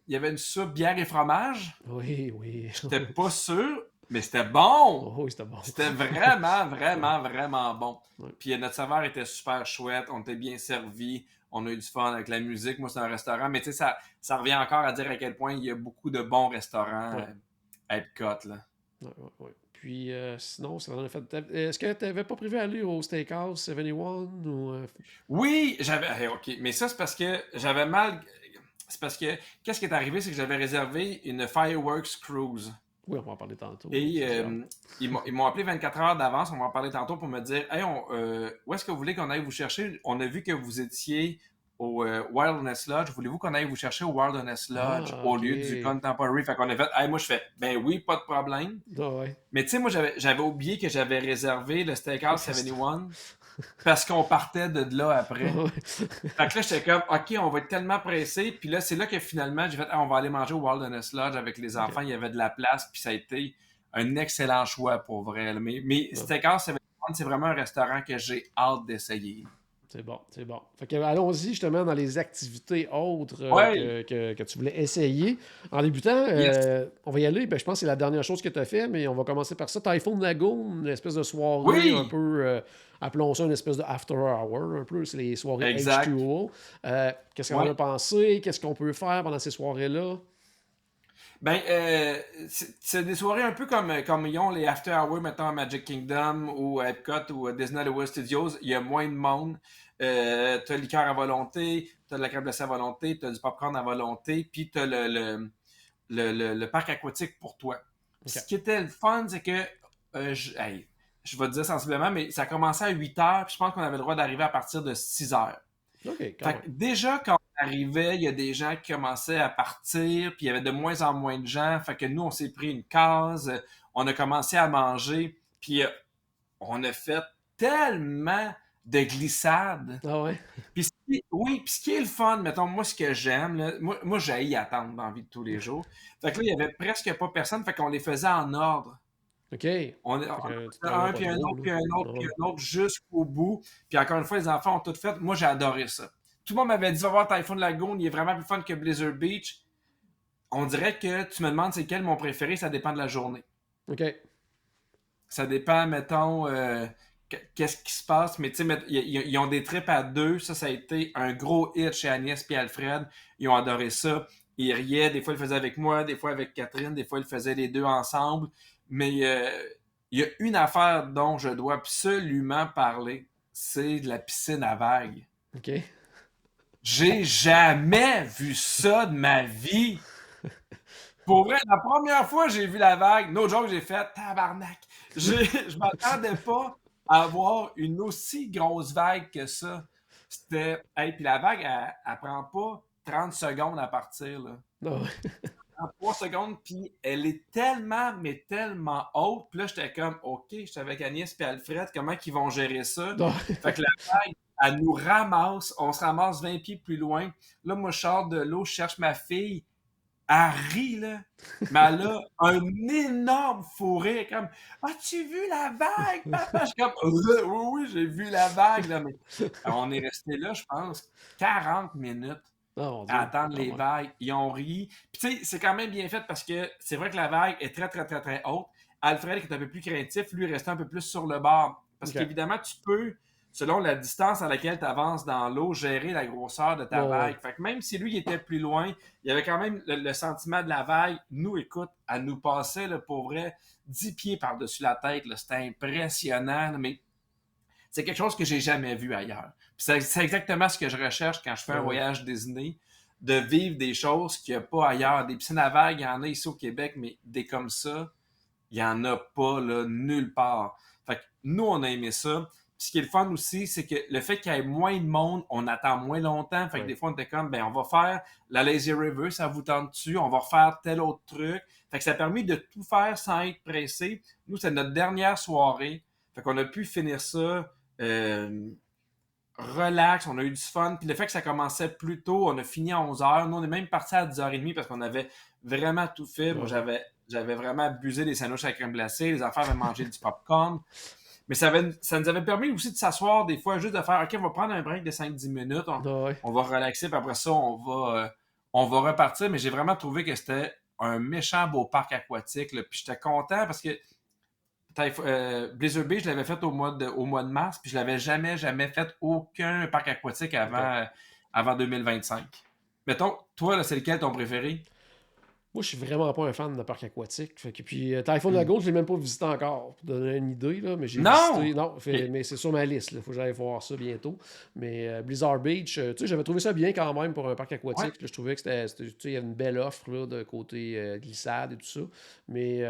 il y avait une soupe bière et fromage. Oui, oui. J'étais pas sûr, mais c'était bon. Oh, oui, c'était bon. C'était vraiment, vraiment, vraiment bon. Ouais. Puis notre serveur était super chouette, on était bien servi, on a eu du fun avec la musique. Moi, c'est un restaurant, mais tu sais, ça revient encore à dire à quel point il y a beaucoup de bons restaurants Ouais. à Epcot, là. Ouais, ouais, ouais. Puis sinon, ça en a fait. Est-ce que tu n'avais pas prévu d'aller au Steakhouse 71 ou. Oui, OK, mais ça, c'est parce que j'avais mal. C'est parce que, qu'est-ce qui est arrivé, c'est que j'avais réservé une Fireworks Cruise. Oui, on va en parler tantôt. Et Ça, j'ai hâte. ils m'ont appelé 24 heures d'avance, on va en parler tantôt, pour me dire, hey, où est-ce que vous voulez qu'on aille vous chercher? On a vu que vous étiez au Wilderness Lodge. Voulez-vous qu'on aille vous chercher au Wilderness Lodge Ah, au ok. lieu du Contemporary? Fait qu'on a fait, hey, moi, je fais, ben oui, pas de problème. Ah, ouais. Mais tu sais, moi, j'avais oublié que j'avais réservé le Steakhouse 71 parce qu'on partait de là après. Ouais. Fait que là, j'étais comme, OK, on va être tellement pressé. Puis là, c'est là que finalement, j'ai fait, ah, on va aller manger au Wilderness Lodge avec les Ok. enfants. Il y avait de la place, puis ça a été un excellent choix pour vrai. Là. Mais Ouais. Steakhouse 71, c'est vraiment un restaurant que j'ai hâte d'essayer. C'est bon, c'est bon. Fait que, allons-y justement dans les activités autres Ouais, que tu voulais essayer. En débutant, yes. on va y aller. Ben, je pense que c'est la dernière chose que tu as fait, mais on va commencer par ça. Typhoon Lagoon, une espèce de soirée un Oui, peu, appelons ça une espèce de after hour, un peu. C'est les soirées exact. H2O. Qu'est-ce qu'on en Ouais. a pensé? Qu'est-ce qu'on peut faire pendant ces soirées-là? Ben, c'est des soirées un peu comme ils ont les After Hours, mettons, à Magic Kingdom ou à Epcot ou à Disney Hollywood Studios. Il y a moins de monde. T'as le liqueur à volonté, t'as de la crème glacée à volonté, t'as du popcorn à volonté, puis t'as le parc aquatique pour toi. OK. Ce qui était le fun, c'est que, hey, je vais te dire sensiblement, mais ça commençait à 8 heures, puis je pense qu'on avait le droit d'arriver à partir de 6 heures. OK, quand Fait même. que déjà, quand on arrivait, il y a des gens qui commençaient à partir, puis il y avait de moins en moins de gens. Fait que nous, on s'est pris une case, on a commencé à manger, puis on a fait tellement de glissades. Ah ouais? Puis oui, puis ce qui est le fun, mettons, moi, ce que j'aime, là, moi j'haïs attendre dans la vie de tous les jours. Fait que là, il y avait presque pas personne, fait qu'on les faisait en ordre. OK. Fait On que tu te faisait prendras un, pas puis un trop, autre, là. puis un autre, Ah puis ouais. un autre, jusqu'au bout. Puis encore une fois, les enfants ont tout fait. Moi, j'ai adoré ça. Tout le monde m'avait dit, va voir Typhoon Lagoon, il est vraiment plus fun que Blizzard Beach. On dirait que tu me demandes c'est quel mon préféré, ça dépend de la journée. OK. Ça dépend, mettons, qu'est-ce qui se passe. Mais tu sais, ils ont des trips à deux. Ça a été un gros hit chez Agnès et Alfred. Ils ont adoré ça. Ils riaient. Des fois, ils le faisaient avec moi, des fois avec Catherine, des fois, ils le faisaient les deux ensemble. Mais il y a une affaire dont je dois absolument parler. C'est de la piscine à vagues. OK. J'ai jamais vu ça de ma vie. Pour vrai, la première fois que j'ai vu la vague, no joke, j'ai fait tabarnak. Je m'attendais pas à avoir une aussi grosse vague que ça. C'était. Hey, puis la vague, elle prend pas 30 secondes à partir, là. Ah ouais. En 3 secondes, puis elle est tellement, mais tellement haute. Puis là, j'étais comme, OK, j'étais avec Agnès et Alfred, comment ils vont gérer ça? Ah Fait que la vague, elle nous ramasse, on se ramasse 20 pieds plus loin. Là, moi, je sors de l'eau, je cherche ma fille. Elle rit, là. Mais elle a un énorme fou rire, comme as-tu vu la vague, papa? Je suis comme oui, oui, j'ai vu la vague, là. Mais on est resté là, je pense, 40 minutes Ah, mon à Dieu. attendre Ah les ouais. vagues. Ils ont ri. Puis, tu sais, c'est quand même bien fait parce que c'est vrai que la vague est très, très, très, très haute. Alfred, qui est un peu plus craintif, lui, restait un peu plus sur le bord. Parce OK. qu'évidemment, selon la distance à laquelle tu avances dans l'eau, gérer la grosseur de ta Ouais, ouais. vague. Fait que même si lui, il était plus loin, il y avait quand même le sentiment de la vague. Nous, écoute, elle nous passait, là, pour vrai, 10 pieds par-dessus la tête. Là. C'était impressionnant, là, mais c'est quelque chose que j'ai jamais vu ailleurs. Puis c'est exactement ce que je recherche quand je fais un Ouais. voyage Disney, de vivre des choses qu'il n'y a pas ailleurs. Des piscines à vagues, il y en a ici au Québec, mais des comme ça, il n'y en a pas là, nulle part. Fait que nous, on a aimé ça. Puis ce qui est le fun aussi, c'est que le fait qu'il y ait moins de monde, on attend moins longtemps. Fait que Ouais. des fois, on était comme, ben, on va faire la Lazy River, ça vous tente dessus, on va refaire tel autre truc. Fait que ça a permis de tout faire sans être pressé. Nous, c'est notre dernière soirée. Fait qu'on a pu finir ça euh, relax, on a eu du fun. Puis le fait que ça commençait plus tôt, on a fini à 11h. Nous, on est même parti à 10h30 parce qu'on avait vraiment tout fait. Moi, Ouais. j'avais vraiment abusé des sandwichs à la crème glacée. Les enfants avaient mangé du popcorn. Mais ça nous avait permis aussi de s'asseoir des fois, juste de faire OK, on va prendre un break de 5-10 minutes. Ouais. On va relaxer, puis après ça, on va repartir. Mais j'ai vraiment trouvé que c'était un méchant beau parc aquatique. Là. Puis j'étais content parce que Blizzard Beach, je l'avais fait au mois de mars, puis je l'avais jamais fait aucun parc aquatique OK. avant 2025. Mettons, toi, là, c'est lequel ton préféré? Moi, je suis vraiment pas un fan de parc aquatique. Fait que, puis, Typhoon Hmm. Lagoon, je l'ai même pas visité encore, pour donner une idée, là, mais j'ai Non! visité. Non, Ok. mais c'est sur ma liste. Il faut que j'aille voir ça bientôt. Mais Blizzard Beach, tu sais, j'avais trouvé ça bien quand même pour un parc Ouais. aquatique. Là, je trouvais que tu sais, il y avait une belle offre là, de côté glissade et tout ça. Mais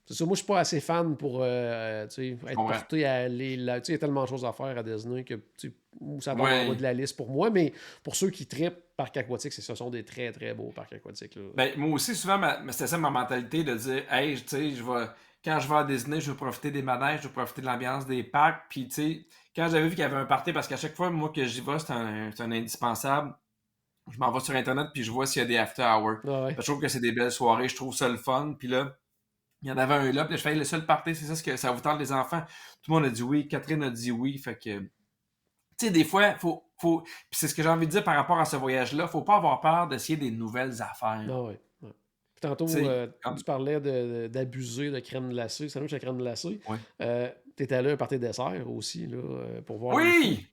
c'est ça, moi, je suis pas assez fan pour tu sais, Je être comprends. porté à aller là. Tu sais, il y a tellement de choses à faire à Disney que tu sais, ça tombe en bas Ouais. de la liste pour moi. Mais pour ceux qui trippent parc aquatique, ce sont des très, très beaux parcs aquatiques. Là. Ben, moi aussi, souvent, c'était ça ma mentalité de dire, hey, tu sais, quand je vais à Disney, je veux profiter des manèges, je veux profiter de l'ambiance des parcs. Puis, tu sais, quand j'avais vu qu'il y avait un party, parce qu'à chaque fois, moi, que j'y vais, c'est un indispensable. Je m'en vais sur Internet, puis je vois s'il y a des after hours. Ah ouais. Je trouve que c'est des belles soirées, je trouve ça le fun. Puis là, il y en avait un là, puis là, je fais, le seul party, c'est ça, ce que ça vous tente les enfants. Tout le monde a dit oui, Catherine a dit oui. Fait que, tu sais, des fois, puis c'est ce que j'ai envie de dire par rapport à ce voyage-là, faut pas avoir peur d'essayer des nouvelles affaires. Ah ouais. Ouais. Puis Tu tantôt, sais, tu parlais d'abuser de crème glacée, sandwich à crème glacée. ouais. T'étais allé à un party dessert aussi, là, pour voir l'info. Oui!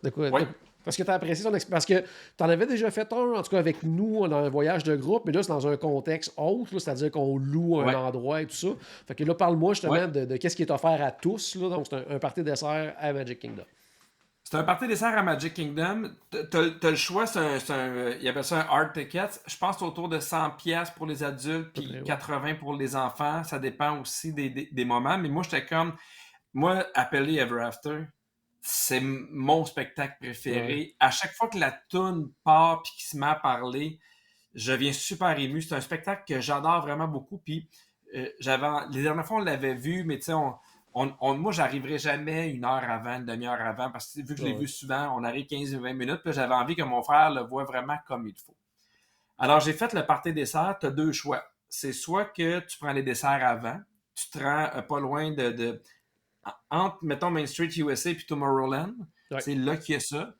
De quoi? Oui, Parce que tu as apprécié ton expérience. Parce que tu en avais déjà fait un, en tout cas avec nous, dans un voyage de groupe, mais là, c'est dans un contexte autre, là, c'est-à-dire qu'on loue un ouais, endroit et tout ça. Fait que là, parle-moi ouais. justement de qu'est-ce qui est offert à tous. Là. Donc, c'est un party dessert à Magic Kingdom. C'est un party dessert à Magic Kingdom. T'as le choix, il appelle ça un hard ticket. Je pense que c'est autour de 100 pièces pour les adultes, À peu près, puis ouais. 80 pour les enfants. Ça dépend aussi des moments. Mais moi, j'étais comme, moi, Happily Ever After, c'est mon spectacle Ouais. préféré. À chaque fois que la toune part puis qu'il se met à parler, je viens super ému. C'est un spectacle que j'adore vraiment beaucoup. Puis les dernières fois, on l'avait vu, mais tu sais, moi, j'arriverai jamais une heure avant, une demi-heure avant, parce que vu que je l'ai Ouais. vu souvent, on arrive 15 ou 20 minutes, puis j'avais envie que mon frère le voie vraiment comme il faut. Alors, j'ai fait le party dessert. Tu as deux choix. C'est soit que tu prends les desserts avant, tu te rends pas loin entre, mettons, Main Street USA puis Tomorrowland. Ouais. C'est là qu'il y a ça.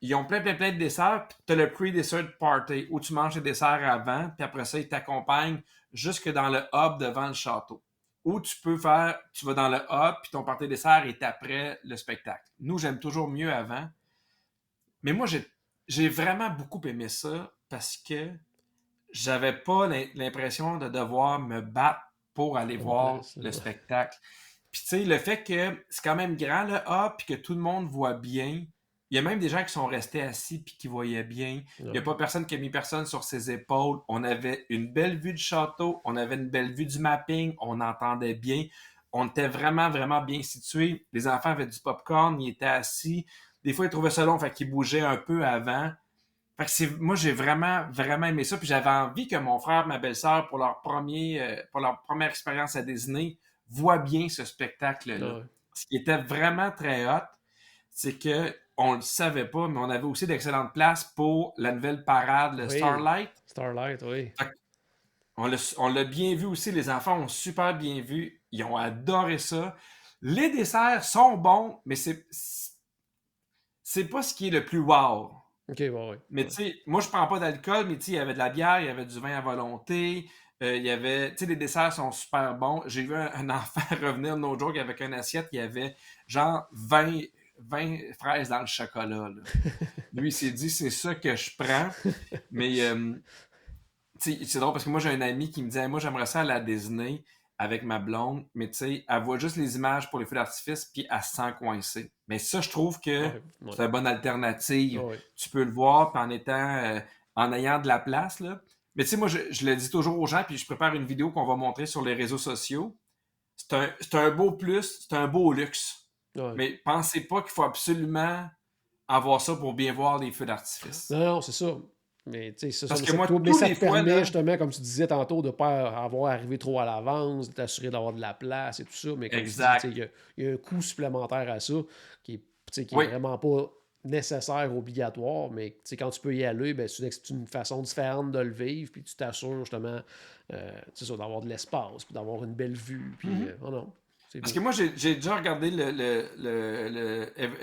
Ils ont plein de desserts, puis tu as le pre-dessert party où tu manges les desserts avant, puis après ça, ils t'accompagnent jusque dans le hub devant le château. Ou tu vas dans le hub, puis ton party dessert est après le spectacle. Nous, j'aime toujours mieux avant. Mais moi, j'ai vraiment beaucoup aimé ça parce que j'avais pas l'impression de devoir me battre pour aller Une voir place. le Là. spectacle. Puis tu sais, le fait que c'est quand même grand le hub, puis que tout le monde voit bien. Il y a même des gens qui sont restés assis puis qui voyaient bien. Il n'y a Ouais. pas personne qui a mis personne sur ses épaules. On avait une belle vue du château, on avait une belle vue du mapping, on entendait bien. On était vraiment bien situés. Les enfants avaient du popcorn, ils étaient assis. Des fois, ils trouvaient ça long, fait qu'ils bougeaient un peu avant. Fait que moi, j'ai vraiment aimé ça. Puis j'avais envie que mon frère, ma belle-sœur, pour leur première expérience à Disney, voient bien ce spectacle-là. Ouais. Ce qui était vraiment très hot, c'est que on le savait pas, mais on avait aussi d'excellentes places pour la nouvelle parade, le Oui. Starlight. Starlight, oui. Fait on l'a bien vu aussi. Les enfants ont super bien vu. Ils ont adoré ça. Les desserts sont bons, mais c'est pas ce qui est le plus wow. Ok, bon, ouais. Mais Ouais. tu sais, moi, je prends pas d'alcool, mais tu sais, il y avait de la bière, il y avait du vin à volonté. il y avait, tu sais, les desserts sont super bons. J'ai vu un enfant revenir no joke avec une assiette, il y avait genre 20 fraises dans le chocolat, là. Lui, il s'est dit, c'est ça que je prends. Mais, tu sais, c'est drôle parce que moi, j'ai un ami qui me dit, hey, moi, j'aimerais ça aller à Disney avec ma blonde, mais tu sais, elle voit juste les images pour les feux d'artifice, puis elle se sent coincée. Mais ça, je trouve que Ouais, ouais, c'est une bonne alternative. ouais. Tu peux le voir, puis en étant, en ayant de la place, là. Mais tu sais, moi, je le dis toujours aux gens, puis je prépare une vidéo qu'on va montrer sur les réseaux sociaux. C'est un beau plus, c'est un beau luxe. Ouais. Mais pensez pas qu'il faut absolument avoir ça pour bien voir les feux d'artifice. Non, non, c'est ça. Mais, tu sais, Parce mais que moi, mais tous ça les te fois, permet, là, justement, comme tu disais tantôt, de ne pas avoir arrivé trop à l'avance, de t'assurer d'avoir de la place et tout ça. Mais comme tu dis, tu sais, exact. il y a un coût supplémentaire à ça qui est, tu sais, qui est Oui, vraiment pas nécessaire, obligatoire. Mais, tu sais, quand tu peux y aller, ben, c'est une façon différente de le vivre. Puis tu t'assures, justement, c'est ça, d'avoir de l'espace, puis d'avoir une belle vue. Puis, oh non, c'est parce beau. que moi, j'ai déjà regardé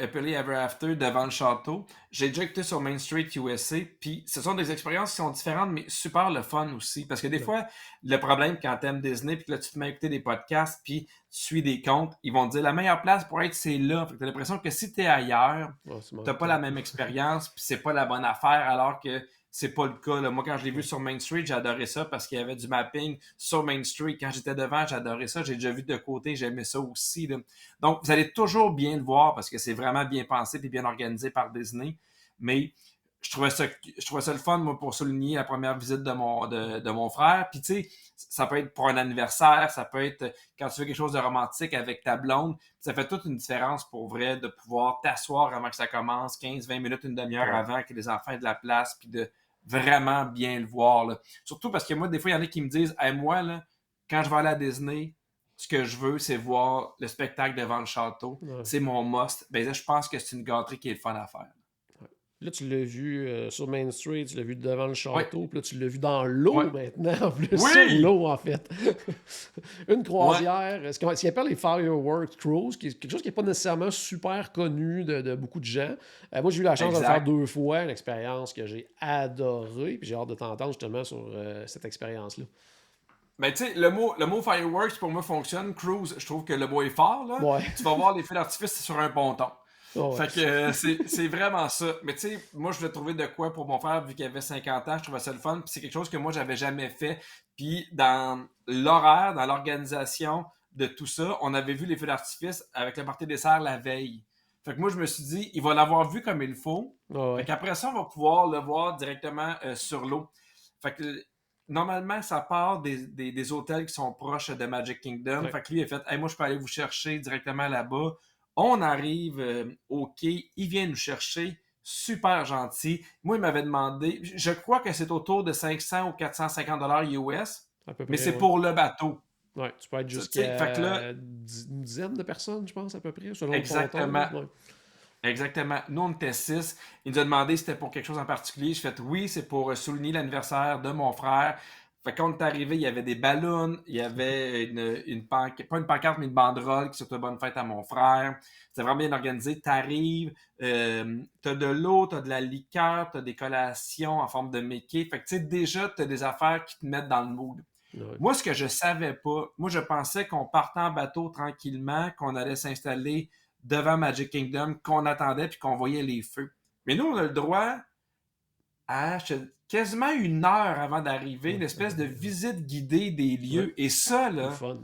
Happily Ever After devant le château. J'ai déjà écouté sur Main Street USA. Puis ce sont des expériences qui sont différentes, mais super le fun aussi. Parce que des Ouais. fois, le problème quand t'aimes Disney, puis que là, tu te mets à écouter des podcasts, puis tu suis des comptes, ils vont te dire la meilleure place pour être, c'est là. Fait que t'as l'impression que si t'es ailleurs, Ouais, ça t'as manque pas de la temps. même expérience, puis c'est pas la bonne affaire, alors que c'est pas le cas, là. Moi, quand je l'ai vu sur Main Street, j'ai adoré ça parce qu'il y avait du mapping sur Main Street. Quand j'étais devant, j'adorais ça. J'ai déjà vu de côté, j'aimais ça aussi, là. Donc, vous allez toujours bien le voir parce que c'est vraiment bien pensé et bien organisé par Disney. Mais je trouvais ça le fun, moi, pour souligner la première visite de mon frère. Puis, tu sais, ça peut être pour un anniversaire, ça peut être quand tu fais quelque chose de romantique avec ta blonde. Ça fait toute une différence pour vrai de pouvoir t'asseoir avant que ça commence, 15-20 minutes, une demi-heure Ouais. avant que les enfants aient de la place, puis de vraiment bien le voir, là. Surtout parce que moi, des fois, il y en a qui me disent, hey, moi, là, quand je vais aller à Disney, ce que je veux, c'est voir le spectacle devant le château. Ouais. C'est mon must. Ben là, je pense que c'est une gâterie qui est le fun à faire. Là, tu l'as vu sur Main Street, tu l'as vu devant le Oui, château, puis là, tu l'as vu dans l'eau oui, maintenant, en plus, sur oui, l'eau, en fait. Une ouais, croisière, ce qu'ils appellent les Fireworks Cruise, qui est quelque chose qui n'est pas nécessairement super connu de beaucoup de gens. Moi, j'ai eu la chance de le faire exact. 2 fois, une expérience que j'ai adorée, puis j'ai hâte de t'entendre justement sur cette expérience-là. Mais tu sais, le mot fireworks pour moi fonctionne. Cruise, je trouve que le mot est fort, là. Ouais. Tu vas voir les feux d'artifice sur un ponton. Oh, ouais. Fait que c'est vraiment ça. Mais tu sais, moi, je voulais trouver de quoi pour mon frère, vu qu'il avait 50 ans, je trouvais ça le fun. Puis c'est quelque chose que moi, j'avais jamais fait. Puis dans l'horaire, dans l'organisation de tout ça, on avait vu les feux d'artifice avec le party dessert la veille. Fait que moi, je me suis dit, il va l'avoir vu comme il faut. Oh, Fait ouais. qu'après ça, on va pouvoir le voir directement sur l'eau. Fait que normalement, ça part des hôtels qui sont proches de Magic Kingdom. Ouais. Fait que lui, il a fait, hey, moi, je peux aller vous chercher directement là-bas. On arrive au quai, il vient nous chercher, super gentil. Moi, il m'avait demandé, je crois que c'est autour de 500 ou 450 US, À peu mais près, c'est ouais. pour le bateau. Ouais, tu peux être Tu sais, fait que là, jusqu'à une dizaine de personnes, je pense, à peu près, selon le ponton. exactement, Ouais. exactement. Nous, on était 6. Il nous a demandé si c'était pour quelque chose en particulier. Je fait oui, c'est pour souligner l'anniversaire de mon frère. Fait que quand on est arrivé, il y avait des ballons, il y avait une pancarte, pas une pancarte, mais une banderole qui souhaitait bonne fête à mon frère. C'était vraiment bien organisé. T'arrives, t'as de l'eau, t'as de la liqueur, t'as des collations en forme de Mickey. Fait que tu sais, déjà, t'as des affaires qui te mettent dans le mood. Ouais. Moi, ce que je savais pas, moi, je pensais qu'on partait en bateau tranquillement, qu'on allait s'installer devant Magic Kingdom, qu'on attendait puis qu'on voyait les feux. Mais nous, on a le droit à quasiment 1 heure avant d'arriver, une espèce de visite guidée des Ouais. lieux. Et ça, C'est le là, fun.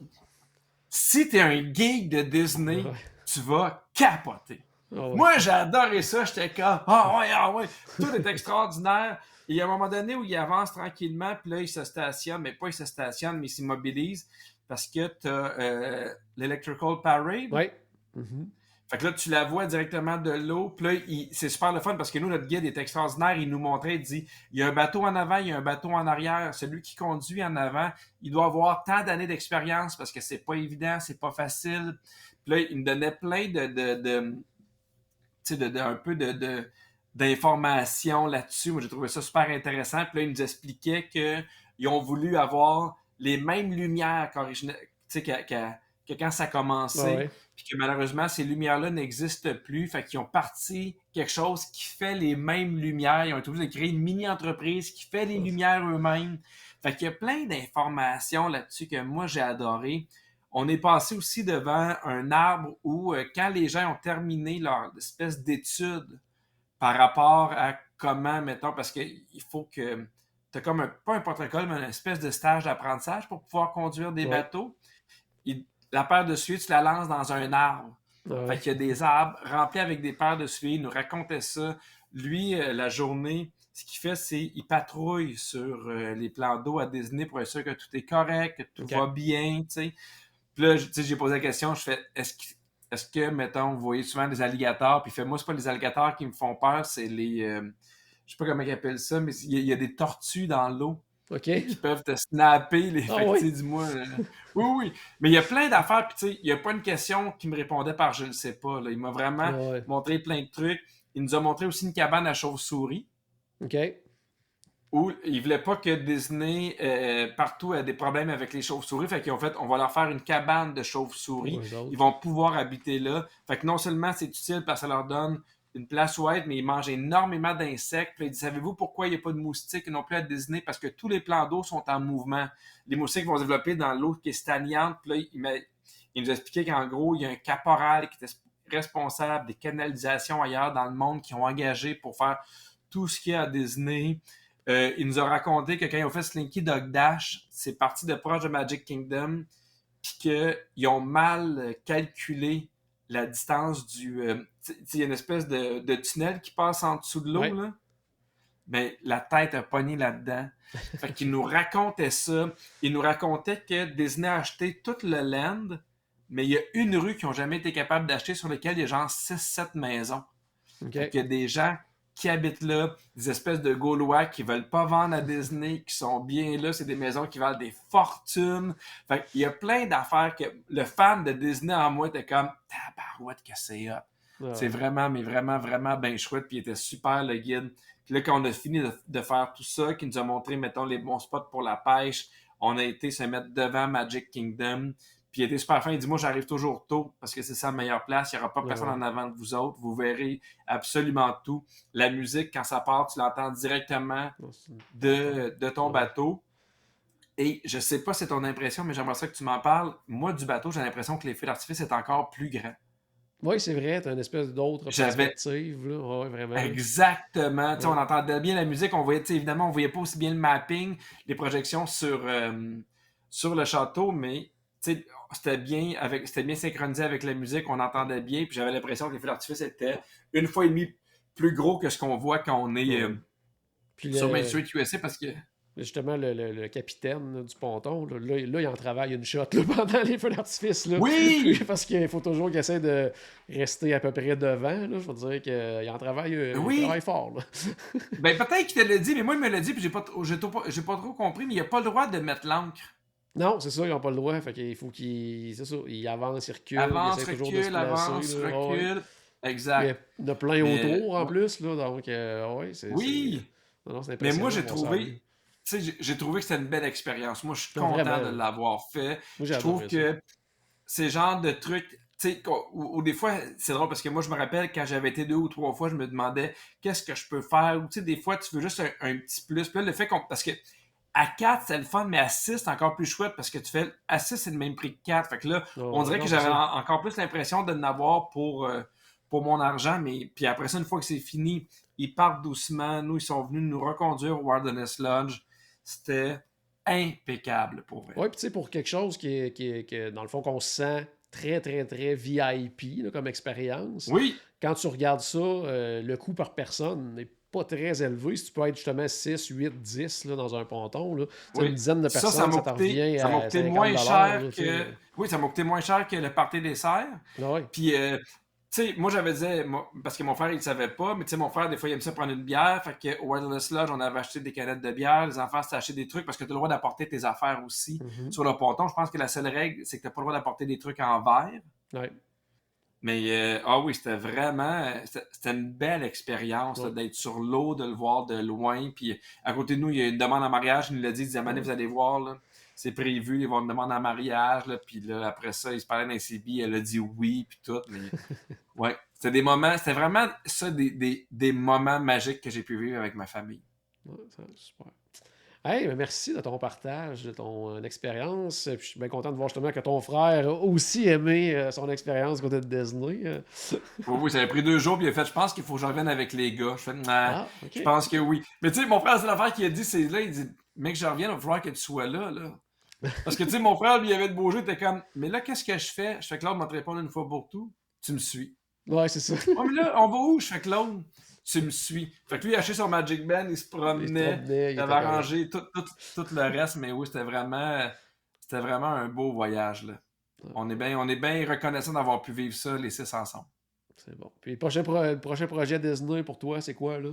si t'es un geek de Disney, Ouais. tu vas capoter. Ah ouais. Moi, j'ai adoré ça. J'étais comme, ah ouais. Tout est extraordinaire. Et il y a un moment donné où il avance tranquillement, puis là, il se stationne, mais pas il se stationne, mais il s'immobilise parce que t'as l'Electrical Parade. Ouais. Mhm. Fait que là, tu la vois directement de l'eau. Puis là, c'est super le fun parce que nous, notre guide est extraordinaire. Il nous montrait, il dit, il y a un bateau en avant, il y a un bateau en arrière. Celui qui conduit en avant, il doit avoir tant d'années d'expérience parce que c'est pas évident, c'est pas facile. Puis là, il nous donnait plein tu sais, un peu d'informations là-dessus. Moi, j'ai trouvé ça super intéressant. Puis là, il nous expliquait qu'ils ont voulu avoir les mêmes lumières que quand ça a Ouais, commencé, ouais. puis que malheureusement, ces lumières-là n'existent plus. Fait qu'ils ont parti quelque chose qui fait les mêmes lumières. Ils ont été obligés de créer une mini-entreprise qui fait les lumières eux-mêmes. Fait qu'il y a plein d'informations là-dessus que moi, j'ai adoré. On est passé aussi devant un arbre où, quand les gens ont terminé leur espèce d'étude par rapport à comment, mettons, parce qu'il faut que tu as comme pas un protocole, mais une espèce de stage d'apprentissage pour pouvoir conduire des Ouais. bateaux. La paire de souliers, tu la lances dans un arbre. Fait Ouais. qu'il y a des arbres remplis avec des paires de souliers. Il nous racontait ça. Lui, la journée, ce qu'il fait, c'est qu'il patrouille sur les plans d'eau à Disney pour être sûr que tout est correct, que tout OK. va bien, tu sais. Puis là, j'ai posé la question, je fais, est-ce que, mettons, vous voyez souvent des alligators, puis il fait, moi, c'est pas les alligators qui me font peur, c'est les, je sais pas comment ils appellent ça, mais il y a des tortues dans l'eau qui OK. peuvent te snapper les Ah fait que, tu oui. sais, dis-moi. Oui, oui. Mais il y a plein d'affaires, puis tu sais, il n'y a pas une question qui me répondait par je ne sais pas. Là. Il m'a vraiment Ouais. montré plein de trucs. Il nous a montré aussi une cabane à chauves-souris OK. où il voulait pas que Disney partout ait des problèmes avec les chauves-souris. Fait qu'ils ont fait, on va leur faire une cabane de Pour chauves-souris. eux Ils autres. vont pouvoir habiter là. Fait que non seulement c'est utile parce que ça leur donne une place où être, mais ils mangent énormément d'insectes. Puis il dit, savez-vous pourquoi il n'y a pas de moustiques non plus à Disney? Parce que tous les plans d'eau sont en mouvement. Les moustiques vont se développer dans l'eau qui est stagnante. Puis là, il nous expliquait qu'en gros, il y a un caporal qui était responsable des canalisations ailleurs dans le monde qui ont engagé pour faire tout ce qu'il y a à Disney. Il nous a raconté que quand ils ont fait Slinky Dog Dash, c'est parti de proche de Magic Kingdom, puis qu'ils ont mal calculé la distance du. Il y a une espèce de tunnel qui passe en dessous de l'eau, Ouais. là. Mais la tête a pogné là-dedans. Fait qu'il nous racontait ça. Il nous racontait que Disney a acheté tout le land, mais il y a une rue qu'ils n'ont jamais été capables d'acheter sur laquelle il y a genre 6-7 maisons. Fait OK. qu'il y a des gens qui habitent là, des espèces de Gaulois qui veulent pas vendre à Disney, qui sont bien là, c'est des maisons qui valent des fortunes. Fait qu'il y a plein d'affaires que le fan de Disney en moi était comme tabarouette que c'est hot. C'est Ouais. vraiment, mais vraiment, vraiment bien chouette, puis il était super le guide. Puis là, quand on a fini de faire tout ça, qui nous a montré, mettons, les bons spots pour la pêche, on a été se mettre devant Magic Kingdom. Puis il était super fin. Il dit, moi, j'arrive toujours tôt parce que c'est ça la meilleure place. Il n'y aura pas personne Ouais. en avant de vous autres. Vous verrez absolument tout. La musique, quand ça part, tu l'entends directement Non, c'est une bonne affaire. de ton Ouais. bateau. Et je sais pas si c'est ton impression, mais j'aimerais ça que tu m'en parles. Moi, du bateau, j'ai l'impression que les feux d'artifice est encore plus grand. Oui, c'est vrai, t'as une espèce d'autre J'avais perspective, là. Ouais, vraiment. exactement. Tu sais, on Ouais. entendait bien la musique. On voyait, tu sais, évidemment, on voyait pas aussi bien le mapping, les projections sur le château, mais tu sais, c'était bien synchronisé avec la musique. On entendait bien. Puis j'avais l'impression que les feux d'artifice étaient une fois et demie plus gros que ce qu'on voit quand on est Ouais. Puis sur Main Street USA parce que justement, le capitaine là, du ponton, là, il en travaille une shot là, pendant les feux d'artifice. Là. oui, Parce qu'il faut toujours qu'il essaie de rester à peu près devant. Là. Je veux dire qu'il en travaille, il oui. travaille fort. Là. Ben peut-être qu'il te l'a dit, mais moi il me l'a dit puis j'ai pas trop compris, mais il a pas le droit de mettre l'encre. Non, c'est ça, ils n'ont pas le droit. Fait qu'il faut qu'il. C'est ça, il avance, il recule, il Avance, essaie toujours de se recule, placer. avance, Là. Ah ouais. recule. Puis Exact. il y en a plein Mais autour en ouais. plus. Là, donc, ouais, Oui. non, non, c'est Mais moi, impressionnant de j'ai voir ça aller. trouvé, tu sais, j'ai trouvé que c'était une belle expérience. Moi, je suis Non, content vraiment. de Là. l'avoir fait. Moi, j'ai Je trouve adoré ça. que c'est le genre de truc, tu sais, ou des fois, c'est drôle parce que moi, je me rappelle quand j'avais été 2 ou 3 fois, je me demandais qu'est-ce que je peux faire. Ou tu sais, des fois, tu veux juste un petit plus. Puis là, le fait qu'on. Parce que à 4, c'est le fun, mais à 6, c'est encore plus chouette parce que tu fais. À 6, c'est le même prix que 4. Fait que là, on Non, dirait que non, c'est j'avais ça. encore plus l'impression de n'avoir pour mon argent. Mais puis après ça, une fois que c'est fini, ils partent doucement. Nous, ils sont venus nous reconduire au Wilderness Lodge. C'était impeccable pour vrai. Ouais, puis tu sais, pour quelque chose dans le fond, qu'on se sent très, très, très VIP là, comme expérience, Oui, quand tu regardes ça, le coût par personne n'est pas très élevé. Si tu peux être justement 6 8 10 là, dans un ponton, là, tu sais, une oui. dizaine de Ça personnes, m'a ça t'en coûté, revient ça m'a à coûté 50 moins là, cher tu sais. que. Oui, ça m'a coûté moins cher que le party des serres. Ah ouais. Puis, tu sais, moi, j'avais dit, parce que mon frère, il ne savait pas, mais tu sais, mon frère, des fois, il aime ça prendre une bière. Fait que au Wilderness Lodge, on avait acheté des canettes de bière. Les enfants s'étaient acheté des trucs parce que tu as le droit d'apporter tes affaires aussi Mhm. sur le ponton. Je pense que la seule règle, c'est que tu n'as pas le droit d'apporter des trucs en verre. Ouais. Mais, ah oui, c'était vraiment, c'était une belle expérience là, Ouais. d'être sur l'eau, de le voir de loin. Puis, à côté de nous, il y a une demande en mariage. Il nous l'a dit, il disait, Mané, Ouais. vous allez voir, là. c'est prévu, ils vont me demander en mariage, là, puis là, après ça, ils se parlaient d'un CB, elle a dit oui, puis tout, mais ouais, c'était vraiment ça, des moments magiques que j'ai pu vivre avec ma famille. Ouais, super. Hey, ben merci de ton partage, de ton expérience. Puis je suis bien content de voir justement que ton frère a aussi aimé son expérience côté de Disney. Oui, ça avait pris 2 jours, puis il a fait, je pense qu'il faut que je revienne avec les gars. Je fais, nah, OK. je pense que oui. Mais tu sais, mon frère, c'est l'affaire qu'il a dit, c'est là, il dit, mec, je reviens, il va falloir que tu sois là, là. Parce que tu sais, mon frère, lui, il avait de beaux jeux, il était comme, mais là, qu'est-ce que je fais? Je fais, Claude m'a te répondre une fois pour tout, tu me suis. Ouais, c'est ça. Oh, mais là, on va où? Je fais, Claude, tu me suis. Fait que lui, il a acheté son Magic Band, il se promenait, il il avait était arrangé tout le reste, mais oui, c'était vraiment un beau voyage, là. On est bien reconnaissant d'avoir pu vivre ça, les 6 ensemble. C'est bon. Puis le prochain projet Disney pour toi, c'est quoi, là?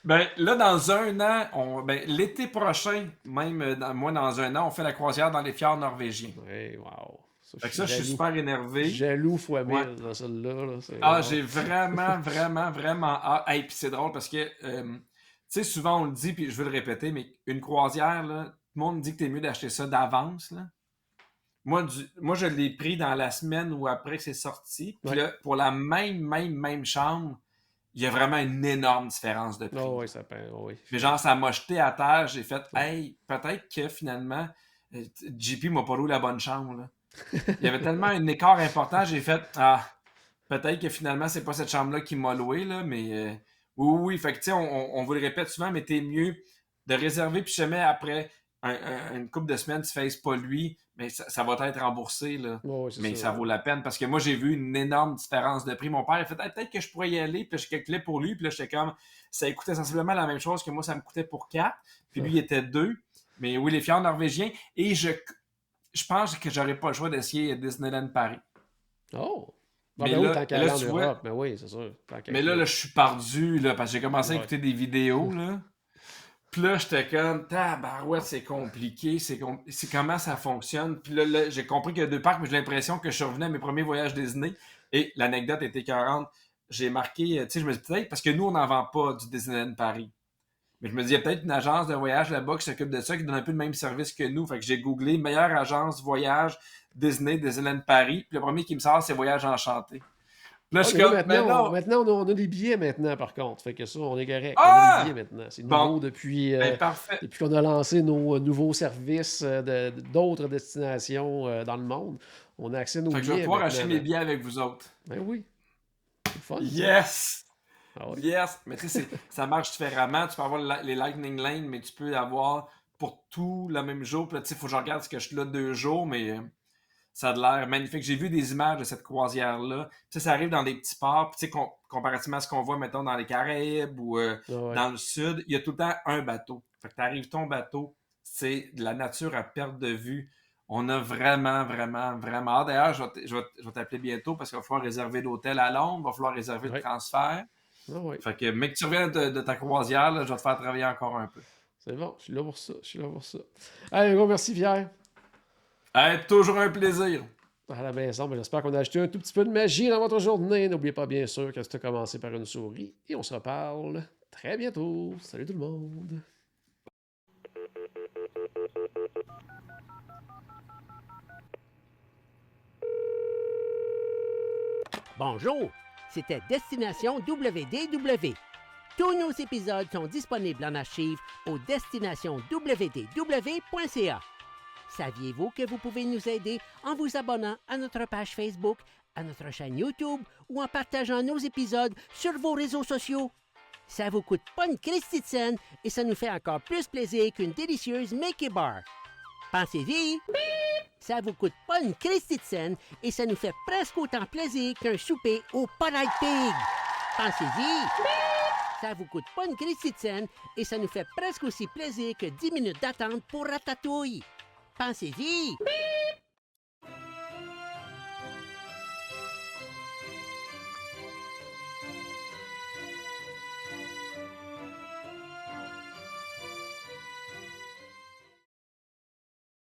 Ben, là, dans un an, l'été prochain, même moi, dans un an, on fait la croisière dans les fjords norvégiens. Ouais, wow. Fait que ça, je suis super énervé. Jaloux fois 1000 Ouais. dans celle-là. Là, Ah, j'ai vraiment, vraiment, vraiment hâte. Hey, puis c'est drôle parce que, tu sais, souvent on le dit, puis je veux le répéter, mais une croisière, là, tout le monde dit que t'es mieux d'acheter ça d'avance, là. Moi, je l'ai pris dans la semaine ou après que c'est sorti. Puis Ouais. là, pour la même chambre, il y a vraiment une énorme différence de prix. Oh, oui, ça peint. Oh, oui. Mais genre, ça m'a jeté à terre. J'ai fait, hey, peut-être que finalement, JP m'a pas loué la bonne chambre, là. Il y avait tellement un écart important, j'ai fait, peut-être que finalement, c'est pas cette chambre-là qui m'a loué, là, mais oui. Fait que, tu sais, on vous le répète souvent, mais t'es mieux de réserver, puis jamais après une couple de semaines, tu fais pas lui, mais ça va être remboursé, là. Oh, oui, Mais ça ça vaut la peine, parce que moi, j'ai vu une énorme différence de prix. Mon père a fait, hey, peut-être que je pourrais y aller, puis je calculais pour lui, puis là, j'étais comme, ça coûtait sensiblement la même chose que moi, ça me coûtait pour 4, puis lui, il était 2. Mais oui, les fjords norvégiens, et je pense que j'aurais pas le choix d'essayer Disneyland Paris. Oh! Mais ben oui, là, tant qu'à là, aller en tu vois- Europe, ben oui, c'est sûr. Mais là, je suis perdu, là, parce que j'ai commencé à Ouais. écouter des vidéos, là. Puis là, j'étais comme, tabarouette, c'est compliqué, c'est comment ça fonctionne. Puis là, j'ai compris qu'il y a 2 parcs, mais j'ai l'impression que je suis revenu à mes premiers voyages Disney. Et l'anecdote était 40. J'ai marqué, tu sais, je me dis peut-être, parce que nous, on n'en vend pas du Disneyland Paris. Mais je me dis, il y a peut-être une agence de voyage là-bas qui s'occupe de ça, qui donne un peu le même service que nous. Fait que j'ai googlé meilleure agence voyage Disney, Disneyland Paris. Puis le premier qui me sort, c'est Voyage Enchanté. Puis là, je suis comme, mais non! Maintenant, on a des billets maintenant, par contre. Fait que ça, on est correct. Ah! On a des billets maintenant. C'est nouveau Bon. depuis Parfait. qu'on a lancé nos nouveaux services d'autres destinations dans le monde. On a accès à nos Fait billets. que je vais pouvoir maintenant, acheter mes billets avec vous autres. Ben oui. C'est fun. Yes! Ah ouais. Yes! Mais tu sais, ça marche différemment. Tu peux avoir les Lightning Lane, mais tu peux avoir pour tout le même jour. Puis là, tu sais, il faut que je regarde ce que je suis là 2 jours, mais ça a l'air magnifique. J'ai vu des images de cette croisière-là. Tu sais, ça arrive dans des petits ports. Puis tu sais, comparativement à ce qu'on voit, mettons, dans les Caraïbes ou dans le sud, il y a tout le temps un bateau. Fait que tu arrives ton bateau, c'est de la nature à perte de vue. On a vraiment, vraiment, vraiment hâte. D'ailleurs, je vais t'appeler bientôt parce qu'il va falloir réserver l'hôtel à Londres, il va falloir réserver le transfert. Ah ouais. Fait que, mec, tu reviens de ta croisière, là, je vais te faire travailler encore un peu. C'est bon, je suis là pour ça. Allez, gros, merci, Pierre. Hey, toujours un plaisir. À la maison, j'espère qu'on a ajouté un tout petit peu de magie dans votre journée. N'oubliez pas, bien sûr, que c'est commencé par une souris. Et on se reparle très bientôt. Salut tout le monde. Bonjour, c'était Destination WDW. Tous nos épisodes sont disponibles en archive au destinationwdw.ca. Saviez-vous que vous pouvez nous aider en vous abonnant à notre page Facebook, à notre chaîne YouTube ou en partageant nos épisodes sur vos réseaux sociaux? Ça vous coûte pas une Christie de scène et ça nous fait encore plus plaisir qu'une délicieuse Mickey Bar. Pensez-y! Ça vous coûte pas une Christie de scène et ça nous fait presque autant plaisir qu'un souper au Polite Pig. Pensez-y! Ça vous coûte pas une Christie de scène et ça nous fait presque aussi plaisir que 10 minutes d'attente pour Ratatouille. Pensez-y!